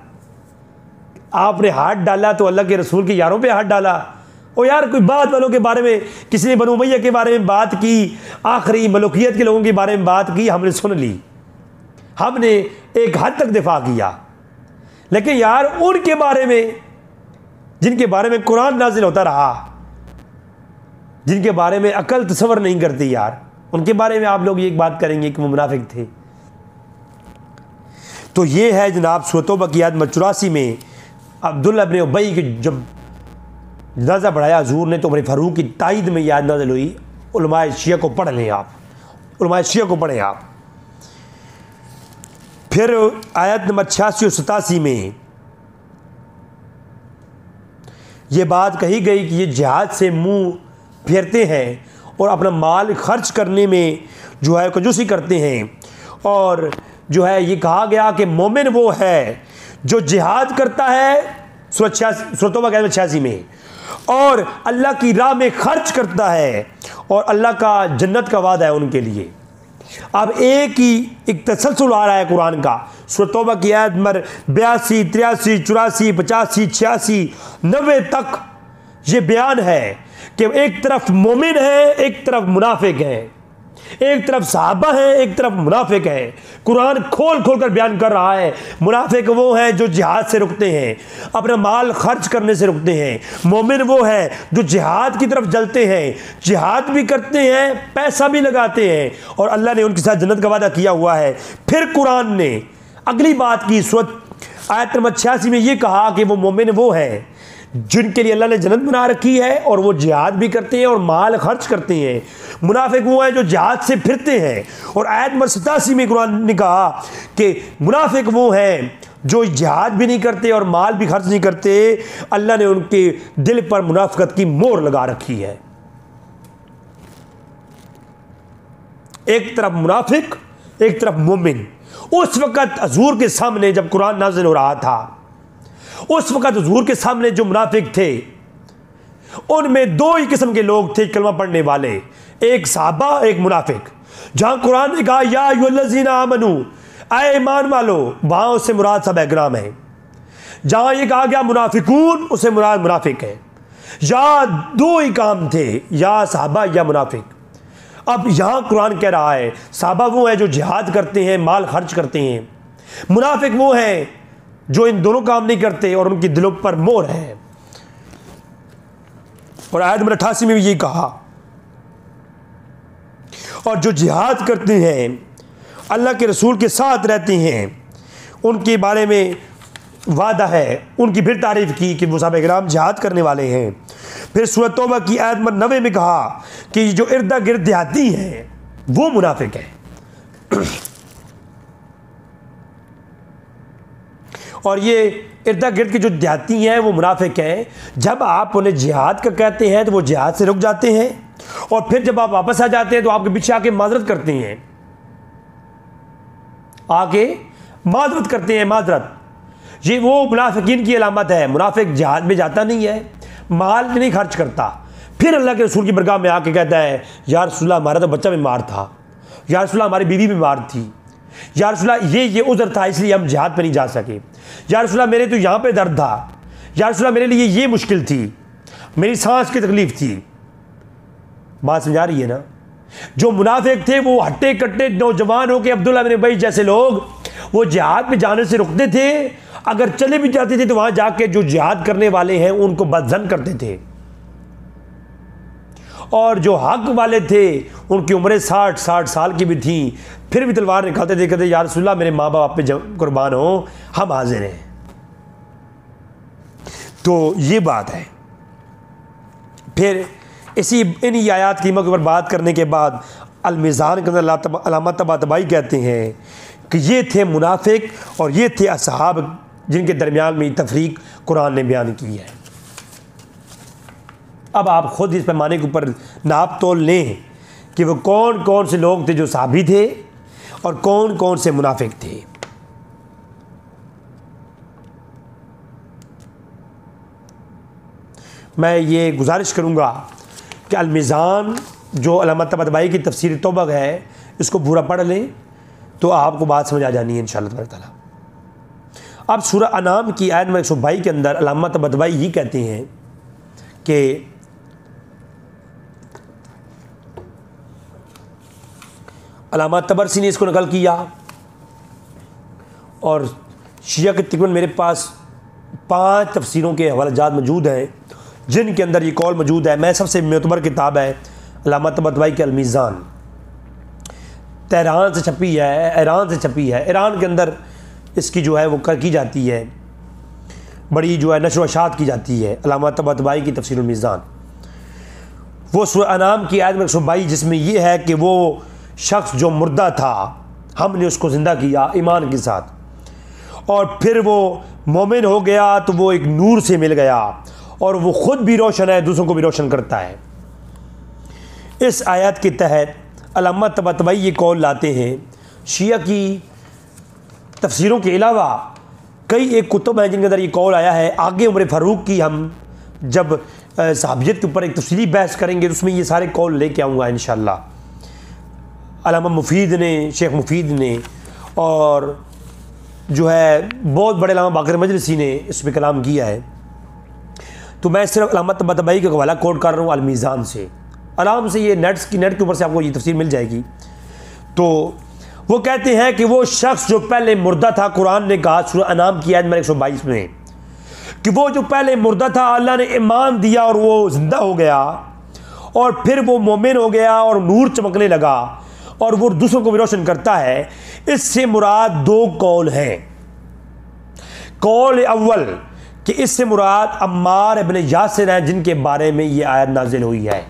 आपने हाथ डाला तो अल्लाह के रसूल के यारों पे हाथ डाला। ओ यार, कोई बात वालों के बारे में, किसी ने बनु उमैया के बारे में बात की, आखिरी मलूकियत के लोगों के बारे में बात की, हमने सुन ली, हमने एक हद तक दिफा किया। लेकिन यार उनके बारे में जिनके बारे में कुरान नाजिल होता रहा, जिनके बारे में अकल तसव्वुर नहीं करती यार, उनके बारे में आप लोग ये एक बात करेंगे कि वो मुनाफिक थे। तो ये है जनाब सूरह तौबा की आयत 84 में अब्दुल्ला इब्न उबई के जब जनाजा बढ़ाया हजूर ने तो उमर फारूक की ताईद में याद नाज़िल हुई। उलमाए शिया को पढ़ लें आप, उलमाए शिया को पढ़ें आप। फिर आयत नंबर 86 और 87 में ये बात कही गई कि ये जिहाद से मुंह फेरते हैं और अपना माल खर्च करने में जो है कंजूसी करते हैं। और जो है ये कहा गया कि मोमिन वो है जो जिहाद करता है, सूरह तौबा की आयत 86 में, और अल्लाह की राह में खर्च करता है और अल्लाह का जन्नत का वादा है उनके लिए। अब एक तसलसल आ रहा है कुरान का। सूरह तौबा की आयत नंबर 82, 83, 84, 85, 86, 90 तक ये बयान है कि एक तरफ मोमिन है, एक तरफ मुनाफिक है, एक तरफ सहाबा है, एक तरफ मुनाफिक है। कुरान खोल खोल कर बयान कर रहा है। मुनाफिक वो है जो जिहाद से रुकते हैं, अपना माल खर्च करने से रुकते हैं। मोमिन वो है जो जिहाद की तरफ जलते हैं, जिहाद भी करते हैं, पैसा भी लगाते हैं, और अल्लाह ने उनके साथ जन्नत का वादा किया हुआ है। फिर कुरान ने अगली बात की, सूरह आयत नंबर 86 में ये कहा कि वो मोमिन वो है जिनके लिए अल्लाह ने जन्नत बना रखी है और वो जिहाद भी करते हैं और माल खर्च करते हैं। मुनाफिक वो है जो जिहाद से फिरते हैं। और आयत नंबर 87 में कुरान ने कहा कि मुनाफिक वो हैं जो जिहाद भी नहीं करते और माल भी खर्च नहीं करते। अल्लाह ने उनके दिल पर मुनाफिकत की मोहर लगा रखी है। एक तरफ मुनाफिक, एक तरफ मोमिन। उस वक़्त हजूर के सामने जब कुरान नाज़िल हो रहा था, उस वक़्त हुजूर के सामने जो मुनाफिक थे उनमें दो ही किस्म के लोग थे कलमा पढ़ने वाले, एक सहाबा, एक मुनाफिक। जहां कुरान ने कहा या अय्युहल्लज़ीना आमनू, ऐ ईमान वालो, वहां उससे मुराद सहाबा किराम है। जहां ये कहा गया मुनाफिकून, उससे मुराद मुनाफिक है। या दो ही काम थे, या सहाबा या मुनाफिक। अब यहां कुरान कह रहा है सहाबा वो है जो जिहाद करते हैं, माल खर्च करते हैं। मुनाफिक वो है जो इन दोनों काम नहीं करते और उनकी दिलों पर मोहर है। और आयत नंबर 88 में भी ये कहा, और जो जिहाद करते हैं, अल्लाह के रसूल के साथ रहते हैं, उनके बारे में वादा है उनकी फिर तारीफ़ की कि वो सहाबा किराम जिहाद करने वाले हैं। फिर सूरह तौबा की आयत नंबर 90 में कहा कि जो इर्दा गिर्द देहाती हैं वो मुनाफिक है। और ये इर्दा गिर्द के जो देहाती हैं वो मुनाफिक हैं। जब आप उन्हें जिहाद का कहते हैं तो वो जिहाद से रुक जाते हैं, और फिर जब आप वापस आ जाते हैं तो आपके पीछे आके माजरत करते हैं, माजरत। ये वो मुनाफिकीन की अलामत है। मुनाफिक जिहाद में जाता नहीं है, माल नहीं खर्च करता, फिर अल्लाह के रसूल की बरगाह में आके कहता है या रसूलल्लाह हमारा तो बच्चा बीमार था, या रसूलल्लाह हमारी बीवी बीमार थी, या रसूलल्लाह ये उज़र था इसलिए हम जिहाद पे नहीं जा सके, या रसूलल्लाह मेरे तो यहाँ पे दर्द था, या रसूलल्लाह मेरे लिए ये मुश्किल थी, मेरी सांस की तकलीफ़ थी। बात समझा रही है ना। जो मुनाफिक थे वो हट्टे कट्टे नौजवान हो के अब्दुल्ला बिन उबई जैसे लोग, वो जिहाद में जाने से रुकते थे, अगर चले भी जाते थे तो वहां जाके जो जिहाद करने वाले हैं उनको बदजन करते थे, और जो हक वाले थे उनकी उम्रें 60 साल की भी थी, फिर भी तलवार निकालते थे, कहते या रसूलल्लाह मेरे माँ बाप पे कुर्बान हो, हम हाजिर हैं। तो ये बात है। फिर इसी इन्हीं आयात कीमत के ऊपर बात करने के बाद अल-मीज़ान के अंदर अल्लामा तबातबाई कहते हैं कि ये थे मुनाफिक और ये थे असहाब जिनके दरमियान में तफरीक कुरान ने बयान की है। अब आप खुद इस पैमाने के ऊपर नाप तोल लें कि वो कौन कौन से लोग थे जो सहाबी थे और कौन कौन से मुनाफिक थे। मैं ये गुजारिश करूँगा कि अल-मीज़ान जो अल्लामा तबातबाई की तफसीर तौबा है इसको पूरा पढ़ लें तो आपको बात समझ आ जानी है इंशाअल्लाह ताला। अब सूरह अनाम की आयत नंबर 122 के अंदर अल्लामा तबातबाई ही कहते हैं कि अल्लामा तबरसी ने इसको नकल किया, और शिया के तकरीबन मेरे पास 5 तफसीरों के हवालाजात मौजूद हैं जिनके अंदर ये कौल मौजूद है। मैं सबसे मोतबर किताब है अल्लामा तबातबाई के अल-मीज़ान, तेहरान से छपी है, ईरान से छपी है। ईरान के अंदर इसकी जो है वो की जाती है, बड़ी जो है नशर व अशात की जाती है। अल्लामा तबातबाई की तफसीर अल-मीज़ान, वो सूरह अनाम की आयत नंबर 122 जिसमें यह है कि वो शख्स जो मुर्दा था हमने उसको ज़िंदा किया ईमान के साथ, और फिर वो मोमिन हो गया तो वो एक नूर से मिल गया, और वो ख़ुद भी रोशन है, दूसरों को भी रोशन करता है। इस आयत के तहत अल्लामा तबातबाई ये कौल लाते हैं। शिया की तफसीरों के अलावा कई एक कुतुब हैं जिनके अंदर ये कौल आया है। आगे उमर फ़ारूक की हम जब सहाबियत के ऊपर एक तफसीली बहस करेंगे तो उसमें ये सारे कौल लेके आऊँगा इंशाअल्लाह। अल्लामा मुफीद ने, शेख मुफीद ने, और जो है बहुत बड़े अल्लामा बाक़र मजलिसी ने इस पर कलाम किया है। तो मैं सिर्फ अल्लामा तबातबाई का हवाला कोट कर रहा हूँ अल-मीज़ान से, आराम से ये नेट के ऊपर से आपको ये तफसीर मिल जाएगी। तो वो कहते हैं कि वो शख्स जो पहले मुर्दा था, कुरान ने कहा सूरह अनाम की आयत नंबर 122 में कि वो जो पहले मुर्दा था अल्लाह ने ईमान दिया और वो ज़िंदा हो गया, और फिर वो मोमिन हो गया और नूर चमकने लगा और वो दूसरों को भी रोशन करता है। इससे मुराद 2 कौल हैं। कौल अव्वल कि इससे मुराद अम्मार इब्न यासिर हैं जिनके बारे में ये आयत नाजिल हुई है,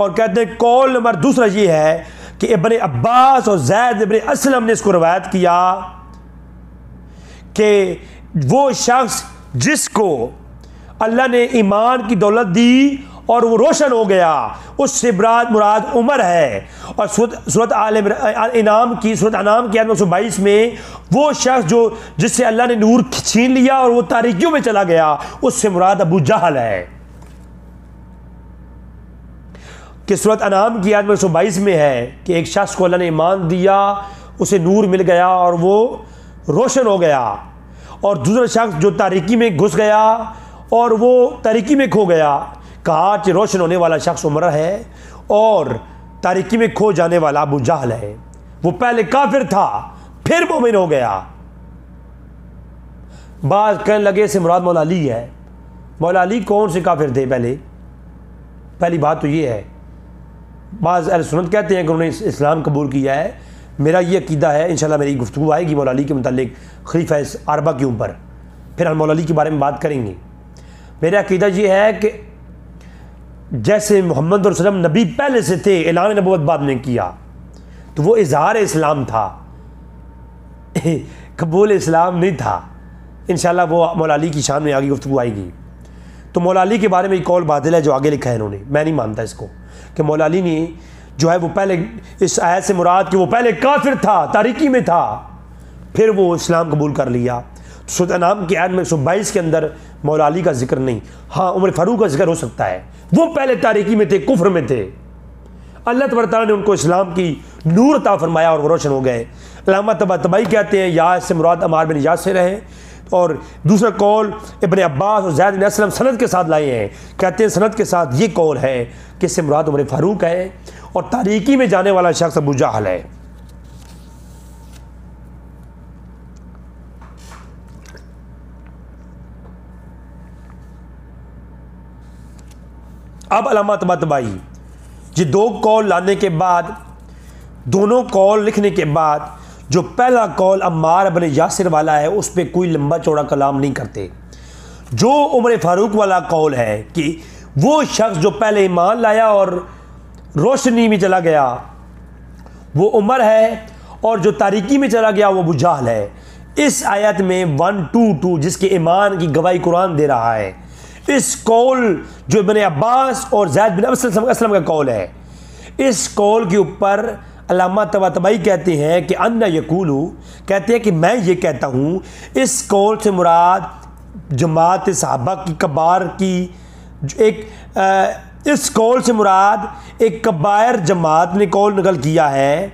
और कहते हैं कौल नंबर दूसरा ये है कि इब्न अब्बास और ज़ैद इब्न असलम ने इसको रवायत किया कि वो शख्स जिसको अल्लाह ने ईमान की दौलत दी और वो रोशन हो गया, उससे मुराद उमर है। और सूरत अनाम की आयत 122 में वो शख्स जो जिससे अल्लाह ने नूर छीन लिया और वो तारीकियों में चला गया, उससे मुराद अबू जहल है। कि सूरत अनाम की आयत 122 में है कि एक शख्स को अल्लाह ने ईमान दिया, उसे नूर मिल गया और वो रोशन हो गया, और दूसरा शख्स जो तारीकी में घुस गया और वो तारीकी में खो गया। कहा कि रोशन होने वाला शख्स उमर है और तारीकी में खो जाने वाला अबू जहल है। वो पहले काफिर था फिर मोमिन हो गया। बात कहने लगे से मुराद मौला अली है। मौला अली कौन से काफिर थे? पहली बात तो ये है, बाज़ अहले सुन्नत कहते हैं कि उन्होंने इस्लाम कबूल किया है, मेरा ये अकीदा है, इंशाल्लाह मेरी गुफ्तगू आएगी मौला अली के मुतालिक खलीफा अरबा के ऊपर, फिर हम मौला अली के बारे में बात करेंगे। मेरा अकीदा ये है कि जैसे मोहम्मद रसूलुल्लाह नबी पहले से थे, ऐलान नबूवत बाद में किया, तो वो इजहार इस्लाम था, कबूल इस्लाम नहीं था। इंशाल्लाह वो मौला अली की शान में आगे गुफ्तगू आएगी। तो मौला अली के बारे में एक कौल बातिल है जो आगे लिखा है इन्होंने, मैं नहीं मानता इसको, कि मौला अली ने जो है वो पहले, इस आयत से मुराद कि वो पहले काफिर था, तारीकी में था, फिर वो इस्लाम कबूल कर लिया। सूरह अनाम की आयत में 122 के अंदर मौला अली का जिक्र नहीं, हाँ उमर फारूक का जिक्र हो सकता है, वो पहले तारीकी में थे, कुफ्र में थे। अल्लाह तबारक तआला ने उनको इस्लाम की नूर अता फरमाया और वो रोशन हो गए। अल्लामा तबातबाई कहते हैं या इससे मुराद अमार बिन यासिर है, और दूसरा कौल इब्न अब्बास और ज़ैद बिन असलम सनद के साथ लाए हैं, कहते हैं सनद के साथ ये कौल है कि इससे मुराद उमर फारूक है और तारीकी में जाने वाला शख्स अबू जहल है। अब अल्लामा तबातबाई ये दो कौल लाने के बाद, दोनों कौल लिखने के बाद, जो पहला कौल अम्मार इब्न यासिर वाला है उस पर कोई लंबा चौड़ा कलाम नहीं करते। जो उमर फारूक वाला कौल है कि वो शख्स जो पहले ईमान लाया और रोशनी में चला गया वो उमर है, और जो तारीकी में चला गया वो अबू जहल है। इस आयत में 122 जिसके ईमान की गवाही कुरान दे रहा है, इस कौल जो इब्न अब्बास और ज़ैद बिन असलम का कौल है, इस कौल के ऊपर अल्लामा तबातबाई कहते हैं कि अन्ना यकूलू, कहते हैं कि मैं ये कहता हूँ, इस कौल से मुराद जमात सहाबा की कबार की एक इस कौल से मुराद एक कबायर जमात ने कौल नकल किया है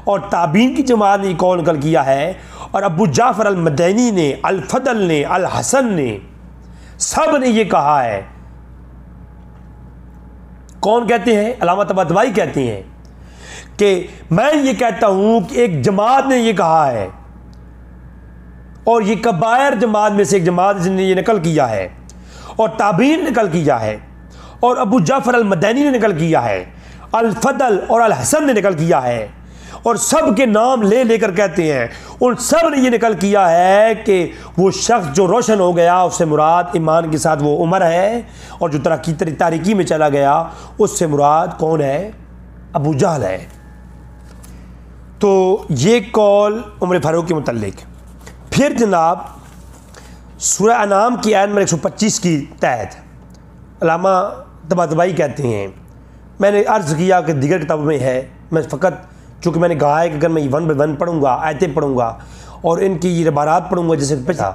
और ताबीन की जमात ने कौल नकल किया है, और अबू जाफ़र अल मदनी ने, अल फदल ने, अल हसन ने, सब ने ये कहा है। कौन कहते हैं? अल्लामा तबातबाई कहते हैं कि मैं ये कहता हूं कि एक जमात ने ये कहा है, और ये कबायर जमात में से एक जमात जिसने ये नकल किया है, और ताबीन ने नकल किया है, और अबू जाफ़र अल मदनी ने नकल किया है, अल फदल और अल हसन ने नकल किया है, और सब के नाम ले लेकर कहते हैं, उन सब ने ये नकल किया है कि वो शख्स जो रोशन हो गया उससे मुराद ईमान के साथ वो उमर है, और जो तारीकी में चला गया उससे मुराद कौन है? अबू जहल है। तो ये कौल उमर फारूक के मुतल्लिक। फिर जनाब सूरह अनाम की आयत नंबर 125 की तहत अल्लामा तबातबाई कहते हैं, मैंने अर्ज़ किया कि दीगर किताबों में है, मैं फ़कत चूँकि मैंने कहा है कि अगर मैं 1 बाय 1 पढ़ूँगा, आयतें पढ़ूँगा और इनकी ये इबारात पढ़ूँगा जैसे पिछला,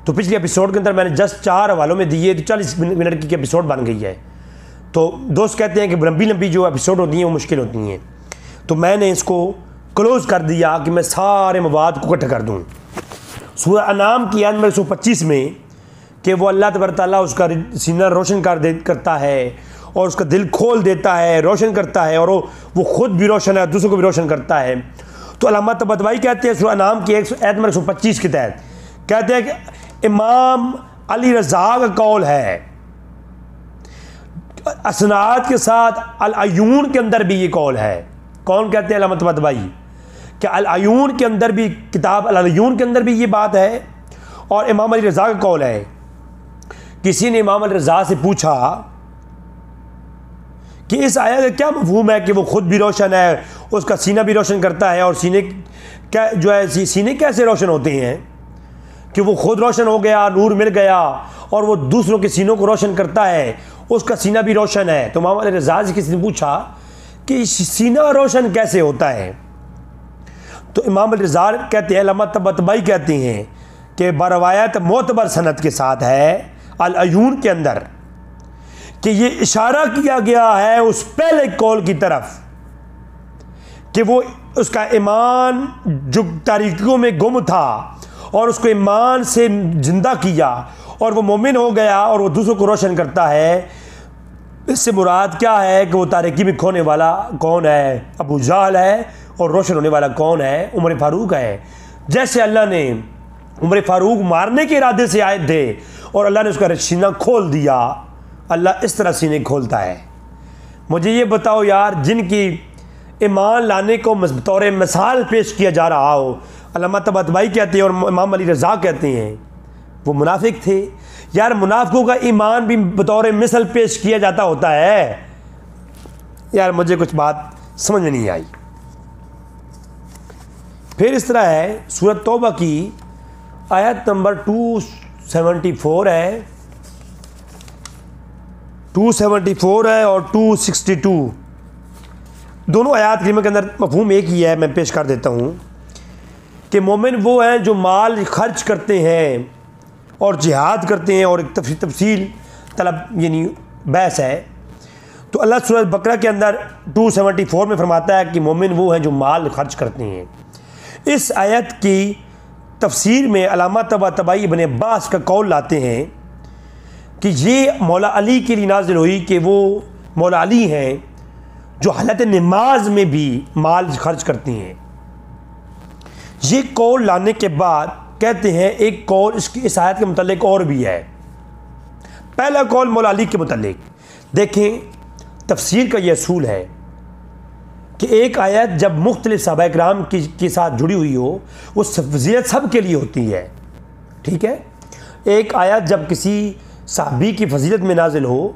तो पिछले एपिसोड के अंदर मैंने जस्ट 4 हवालों में दिए, तो 40 मिनट की एपिसोड बन गई है। तो दोस्त कहते हैं कि लंबी लंबी जो एपिसोड होती हैं वो मुश्किल होती हैं, तो मैंने इसको क्लोज़ कर दिया कि मैं सारे मवाद को इकट्ठा कर दूँ। सूरह अनाम की आयत नंबर 125 में कि वो अल्लाह तबारक तआला उसका सीना रोशन करता है और उसका दिल खोल देता है, रोशन करता है, और वो ख़ुद भी रोशन है, दूसरों को भी रोशन करता है। तो अल्लामा तबातबाई कहते हैं सूरह अनाम की आयत नंबर 125 के तहत कहते हैं कि इमाम अली रज़ा का कौल है, असनाद के साथ अल अयून के अंदर भी ये कौल है। कौन कहते हैं? अल्लामा तबातबाई कि अल अयून के अंदर भी, किताब अल अयून के अंदर भी ये बात है, और इमाम अली रज़ा का कौल है। किसी ने इमाम अली रज़ा से पूछा कि इस आयत का क्या मफ़हूम है कि वो ख़ुद भी रोशन है, उसका सीना भी रोशन करता है, और सीने क्या जो है सीने कैसे रोशन होते हैं कि वो ख़ुद रोशन हो गया, नूर मिल गया, और वो दूसरों के सीनों को रोशन करता है, उसका सीना भी रोशन है। तो इमाम अली रज़ा से किसी ने पूछा कि सीना रोशन कैसे होता है? तो इमाम अली रज़ा कहते हैं, अल्लामा तबातबाई कहते हैं कि बरवायत मोतबर सनद के साथ है अल अयून के अंदर कि ये इशारा किया गया है उस पहले कौल की तरफ कि वो उसका ईमान जो तारीकियों में गुम था और उसको ईमान से ज़िंदा किया और वो मोमिन हो गया और वो दूसरों को रोशन करता है। इससे मुराद क्या है कि वो तारीकी में खोने वाला कौन है? अबू जहल है, और रोशन होने वाला कौन है? उमर फारूक है। जैसे अल्लाह ने उमर फारूक मारने के इरादे से आए थे और अल्लाह ने उसका सीना खोल दिया, अल्लाह इस तरह सीने खोलता है। मुझे ये बताओ यार, जिनकी ईमान लाने को बतौर मिसाल पेश किया जा रहा हो। अल्लामा तबातबाई कहते हैं और इमाम अली रज़ा कहते हैं वो मुनाफिक थे। यार मुनाफिकों का ईमान भी बतौर मिसाल पेश किया जाता होता है। यार मुझे कुछ बात समझ में नहीं आई। फिर इस तरह है, सूरत तौबा की आयत नंबर 274 है, 274 है और 262, दोनों आयात करीमा के अंदर मफहूम एक ही है। मैं पेश कर देता हूँ कि मोमिन वो हैं जो माल खर्च करते हैं और जिहाद करते हैं, और एक तफसील तलब यानी बहस है। तो अल्लाह सूरह बकरा के अंदर 274 में फरमाता है कि मोमिन वो हैं जो माल खर्च करते हैं। इस आयत की तफसीर में अल्लामा तबातबाई इब्न अब्बास का कौल लाते हैं कि ये मौला अली के लिए नाजिल हुई कि वो मौला अली हैं जो हालत नमाज में भी माल खर्च करती हैं। ये कौल लाने के बाद कहते हैं एक कौल इस आयत के मुतालिक और भी है। पहला कौल मौला अली के मुतालिक, देखें तफसीर का ये असूल है कि एक आयत जब मुख्तलिफ सहाबा इकराम के साथ जुड़ी हुई हो वो फजीलत सब के लिए होती है। ठीक है, एक आयत जब किसी साहबी की फजीलत में नाजिल हो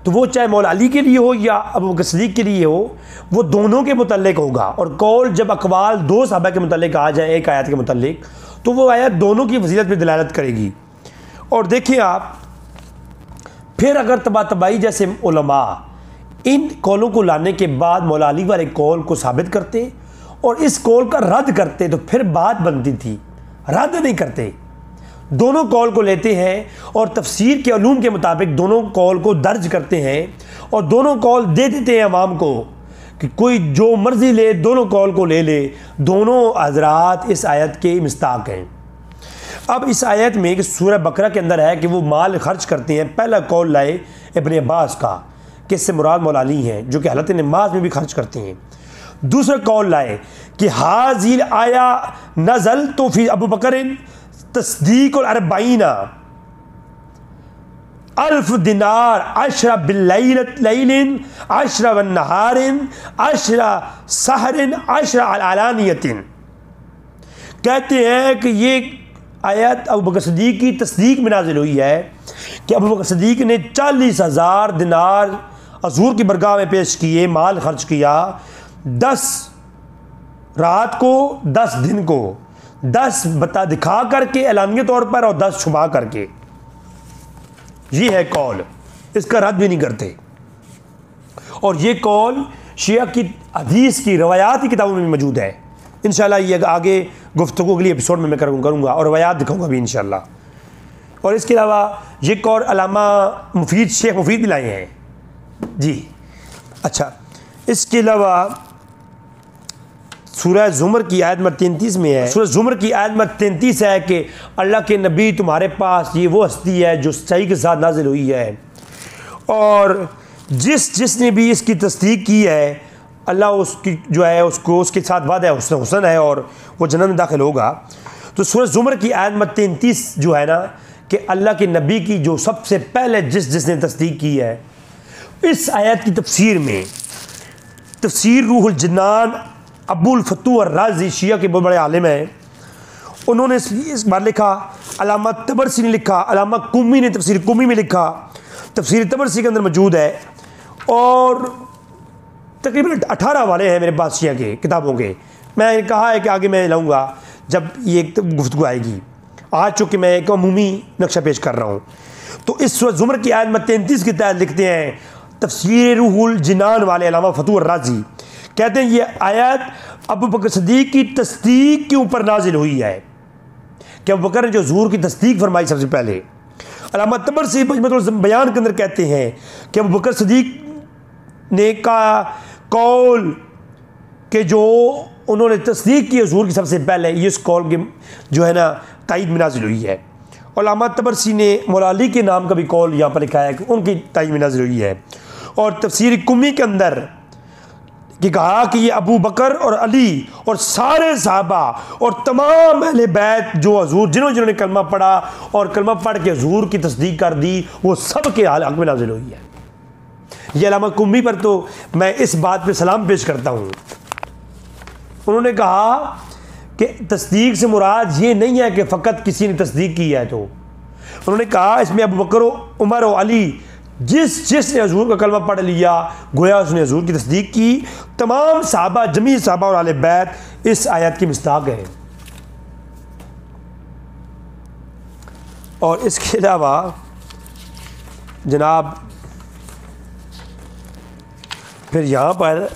तो वो चाहे मौला अली के लिए हो या अबू बकर सिद्दीक़ के लिए हो, वो दोनों के मुतल्लिक होगा। और कौल जब अकवाल दो सहाबा के मुतल्लिक आ जाए एक आयत के मुतल्लिक, तो वो आयत दोनों की फजीलत पर दलालत करेगी। और देखिए आप, फिर अगर तबातबाई जैसे उलमा इन कौलों को लाने के बाद मौला अली वाले कौल को साबित करते और इस कौल का रद्द करते तो फिर बात बनती थी। रद्द नहीं करते, दोनों कौल को लेते हैं और तफसीर के उलूम के मुताबिक दोनों कौल को दर्ज करते हैं और दोनों कौल दे देते हैं अवाम को कि कोई जो मर्ज़ी ले, दोनों कौल को ले ले। दोनों हज़रात इस आयत के मिस्ताक हैं। अब इस आयत में कि सूरह बकरा के अंदर है कि वो माल खर्च करते हैं, पहला कौल लाए इब्न अब्बास का कि इससे मुराद मौला अली हैं जो कि हालत नमाज में भी खर्च करते हैं। दूसरा कौल लाए कि हाज़िल आया नज़ल तो फी अबू बकर तस्दीक और अरबाइना अल्फ दिनार अशरा बिल्लैलिन अशरा वन नहारिन अशरा सहरिन अशरा अलानियतिन। कहते हैं कि ये आयत अबू बकर सिद्दीक़ की तस्दीक में नाजिल हुई है कि अबू बकर सिद्दीक़ ने 40,000 दिनार हज़ूर की बरगाह में पेश किए, माल खर्च किया, 10 रात को 10 दिन को, 10 बता दिखा करके ऐलानिया तौर पर और 10 छुपा करके। ये है कौल, इसका रद्द भी नहीं करते। और ये कौल शिया की हदीस की रवायात की किताबों में भी मौजूद है। इंशाल्लाह ये आगे गुफ्तगू के लिए एपिसोड में मैं करूँगा और रवायात दिखाऊँगा भी इंशाल्लाह। और इसके अलावा ये कौल अल्लामा मुफीद शेख मुफीद भी लाए हैं जी। अच्छा, इसके अलावा सूरह ज़ुमर की आयत नंबर 33 में है, सूरह ज़ुमर की आयत नंबर 33 है कि अल्लाह के नबी तुम्हारे पास ये वो हस्ती है जो सही के साथ नाजिल हुई है, और जिसने भी इसकी तस्दीक की है अल्लाह उसकी जो है उसको उसके साथ वादा है, हुस्न है और वो जन्नत में दाखिल होगा। तो सूरह ज़ुमर की आयत नंबर 33 जो है ना कि अल्लाह के नबी की जो सबसे पहले जिसने तस्दीक की है, इस आयत की तफसीर में तफसीर रूहुल जन्नान अबुल फतूह राज़ी शिया के बहुत बड़े आलिम हैं, उन्होंने इस बार लिखा, अल्लामा तबरसी ने लिखा, अल्लामा कुम्मी ने तफसीर कुम्मी में लिखा, तफसीर तबरसी के अंदर मौजूद है, और तकरीबन 18 वाले हैं मेरे पास शिया के किताबों के। मैं कहा है कि आगे मैं लाऊंगा जब ये गुफ्तगू आएगी। आज चूँकि मैं एक अमूमी नक्शा पेश कर रहा हूँ। तो इस सूरह ज़ुमर की आयत में 33 के तहत लिखते हैं तफसीर रूहुल जिनान वाले अल्लामा फतूह राज़ी, कहते हैं ये आयत अबू बकर सिद्दीक़ की तस्दीक के ऊपर नाजिल हुई है कि अबू बकर ने जो हुज़ूर की तस्दीक फरमाई सबसे पहले। अल्लामा तबरसी मजमुअल बयान के अंदर कहते हैं कि अबू बकर सिद्दीक़ ने का कौल के जो उन्होंने तस्दीक की हुज़ूर की सबसे पहले, ये इस कौल के जो है ना तायीद में नाजिल हुई है। और अल्लामा तबरसी ने मौला अली के नाम का भी कौल यहाँ पर लिखा है कि उनकी तायीद में नाजिल हुई है। और तफसीर कुम्मी के अंदर कि कहा कि ये अबू बकर और अली और सारे सहाबा और तमाम अहले बैत जो हज़ूर जिन्होंने कलमा पढ़ा और कलमा पढ़ के हज़ूर की तस्दीक कर दी, वो सब के हक़ में नाजिल हुई है। ये अल्लामा कुम्मी पर तो मैं इस बात पे सलाम पेश करता हूँ उन्होंने कहा कि तस्दीक से मुराद ये नहीं है कि फ़कत किसी ने तस्दीक की है। तो उन्होंने कहा इसमें अबू बकर, उमर और अली जिसने हजूर का कलमा पढ़ लिया गोया उसने हजूर की तस्दीक की। तमाम सहाबा, जमी सहाबा और आले बैत इस आयत की मिस्दाक है। और इसके अलावा जनाब फिर यहाँ पर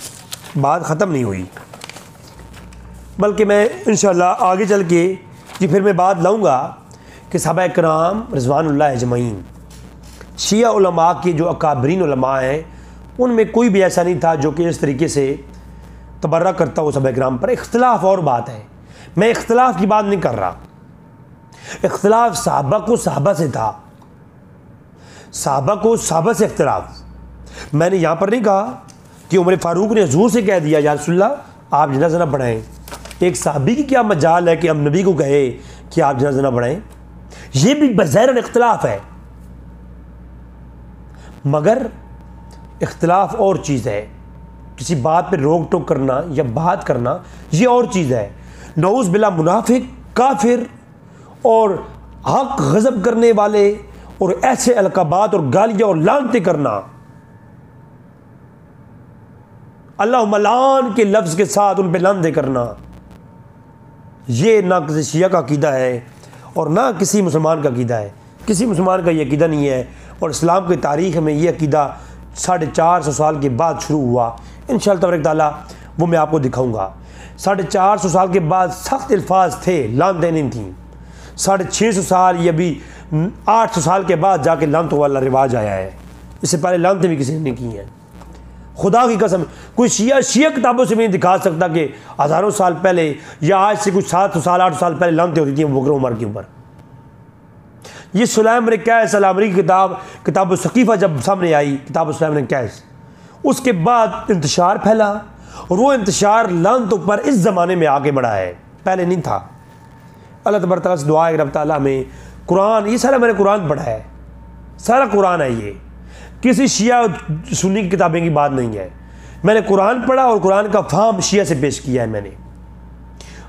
बात ख़त्म नहीं हुई, बल्कि मैं इंशाअल्लाह आगे चल के कि फिर मैं बात लाऊंगा कि सहाबा किराम रिज़वानुल्लाह अजमईन, शिया उलमा के जो अकाबरीन उलमा हैं, उनमें कोई भी ऐसा नहीं था जो कि इस तरीके से तबर्रा करता हो सहाबा किराम पर। इख्तिलाफ और बात है, मैं इख्तिलाफ की बात नहीं कर रहा। इख्तिलाफ सहाबा को सहाबा से था, सहाबा को सहाबा से इख्तिलाफ। मैंने यहाँ पर नहीं कहा कि उमर फ़ारूक ने हजूर से कह दिया या रसूलल्लाह आप जनाज़ा ना पढ़ाएं। एक सहाबी की क्या मजाल है कि हम नबी को कहे कि आप जनाज़ा ना पढ़ाएं। ये भी बज़ाहिर इख्तिलाफ है, मगर इख्तिलाफ और चीज़ है। किसी बात पर रोक टोक करना या बात करना ये और चीज़ है। नऊज़ बिल्लाह मुनाफिक, काफिर और हक गज़ब करने वाले और ऐसे अलकाबात और गालियाँ और लानतें करना, अल्लाह मलान के लफ्ज़ के साथ उन पर लानतें करना, ये ना किसी शिया का अकीदा है और ना किसी मुसलमान का अकीदा है। किसी मुसलमान का ये अकीदा नहीं है। और इस्लाम की तारीख़ में ये अकीदा 450 साल के बाद शुरू हुआ। इंशाअल्लाह तबारक ताला वो मैं आपको दिखाऊंगा। 450 साल के बाद सख्त अल्फाज थे, लानतें नहीं थी। 650 साल या भी 800 साल के बाद जाके लानतों वाला रिवाज आया है। इससे पहले लानतें भी किसी ने नहीं की हैं। खुदा की कसम कोई शिया किताबों से भी नहीं दिखा सकता कि हज़ारों साल पहले या आज से कुछ 700 साल 800 साल पहले लानतें होती थी अबू बकर उमर के ऊपर। ये सुलैम ने कैस अल-अमरी की किताब सकीफ़ा जब सामने आई, किताब सुलैम ने कैस, उसके बाद इंतशार फैला और वो इंतशार लानतों पर इस ज़माने में आगे बढ़ा है, पहले नहीं था। अल्लाह तबारक तआला से दुआ है रब ताला में कुरान, ये सारा मैंने कुरान पढ़ा है, सारा कुरान है। ये किसी शिया सुन्नी की किताबें की बात नहीं है। मैंने कुरान पढ़ा और कुरान का फ़हम शिया से पेश किया है मैंने।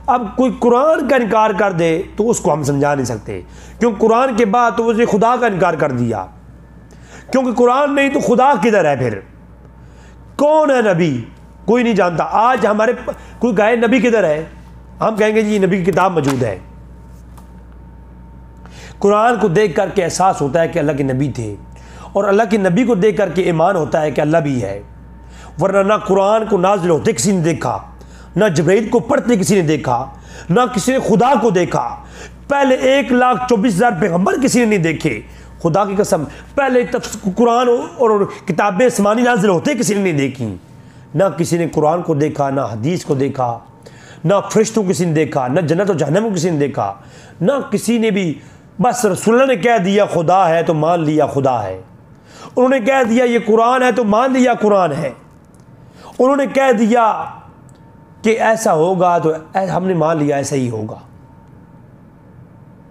अब कोई कुरान का इनकार कर दे तो उसको हम समझा नहीं सकते, क्योंकि कुरान के बाद तो उसने खुदा का इनकार कर दिया। क्योंकि कुरान नहीं तो खुदा किधर है? फिर कौन है नबी? कोई नहीं जानता। आज हमारे कोई कहे नबी किधर है, हम कहेंगे जी नबी की किताब मौजूद है। कुरान को देख करके एहसास होता है कि अल्लाह के नबी थे, और अल्लाह के नबी को देख करके ईमान होता है कि अल्लाह भी है। वरना ना कुरान को नाज़िल होते किसी ने देखा, ना जिब्रील को पढ़ते किसी ने देखा, ना किसी ने खुदा को देखा। पहले 1,24,000 पैगंबर किसी ने नहीं देखे। खुदा की कसम पहले कुरान और किताबें आसमानी नाज़िल होते किसी ने नहीं देखी। ना किसी ने कुरान को देखा, ना हदीस को देखा, ना फरिश्तों किसी ने देखा, ना जन्नत और जहन्नम को किसी ने देखा, ना किसी ने भी। बस रसूल ने कह दिया खुदा है तो मान लिया खुदा है। उन्होंने कह दिया ये कुरान है तो मान लिया कुरान है। उन्होंने कह दिया कि ऐसा होगा तो हमने मान लिया ऐसा ही होगा।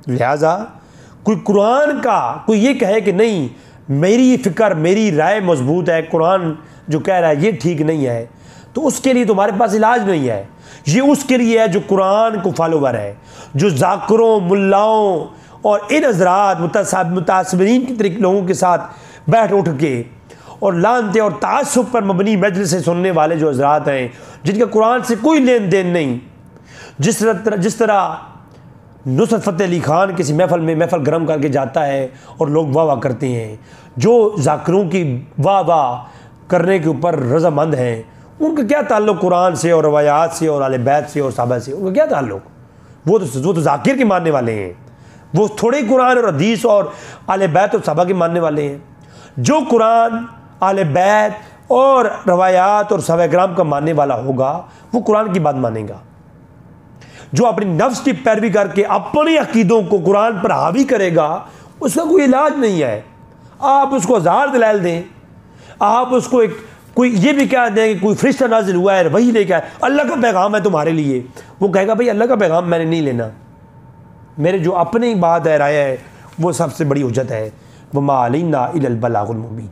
लिहाजा कोई कुरान का कोई ये कहे कि नहीं मेरी फ़िक्र मेरी राय मजबूत है, कुरान जो कह रहा है ये ठीक नहीं है, तो उसके लिए तुम्हारे पास इलाज नहीं है। ये उसके लिए है जो कुरान को फॉलोवर है, जो जाकिरों मुल्लाओं और इन हज़रात मुतासबिरीन के तरीके लोगों के साथ बैठ उठ के और लानते और तासुब पर मबनी मजलिस से सुनने वाले जो हज़रात हैं, जिनका कुरान से कोई लेन देन नहीं। जिस तरह नुसरत फ़तेह अली ख़ान किसी महफ़ल में महफ़ल गर्म करके जाता है और लोग वाह वाह करते हैं, जो ज़ाकिरों की वाह वाह करने के ऊपर रज़ामंद हैं, उनका क्या ताल्लुक़ कुरान से और रवायात से और आले बैत से और सहाबा से? उनका क्या ताल्लुक़? वो तो ज़ाकिर के मानने वाले हैं। वो थोड़े कुरान और हदीस और आले बैत और सहाबा के मानने वाले हैं। जो कुरान आले बैत और रवायात और सहाबा किराम का मानने वाला होगा वो कुरान की बात मानेगा। जो अपनी नफ्स की पैरवी करके अपने अकीदों को कुरान पर हावी करेगा उसका कोई इलाज नहीं है। आप उसको 1000 दलाइल दें, आप उसको एक कोई ये भी कह दें कि कोई फरिश्ता नाजिल हुआ है वही लेकर अल्लाह का पैगाम है तुम्हारे लिए, वो कहेगा भाई अल्लाह का पैगाम मैंने नहीं लेना, मेरे जो अपनी बात है राय है वो सबसे बड़ी हुज्जत है। वमा अलैना इल्लल बलागुल मुबीन।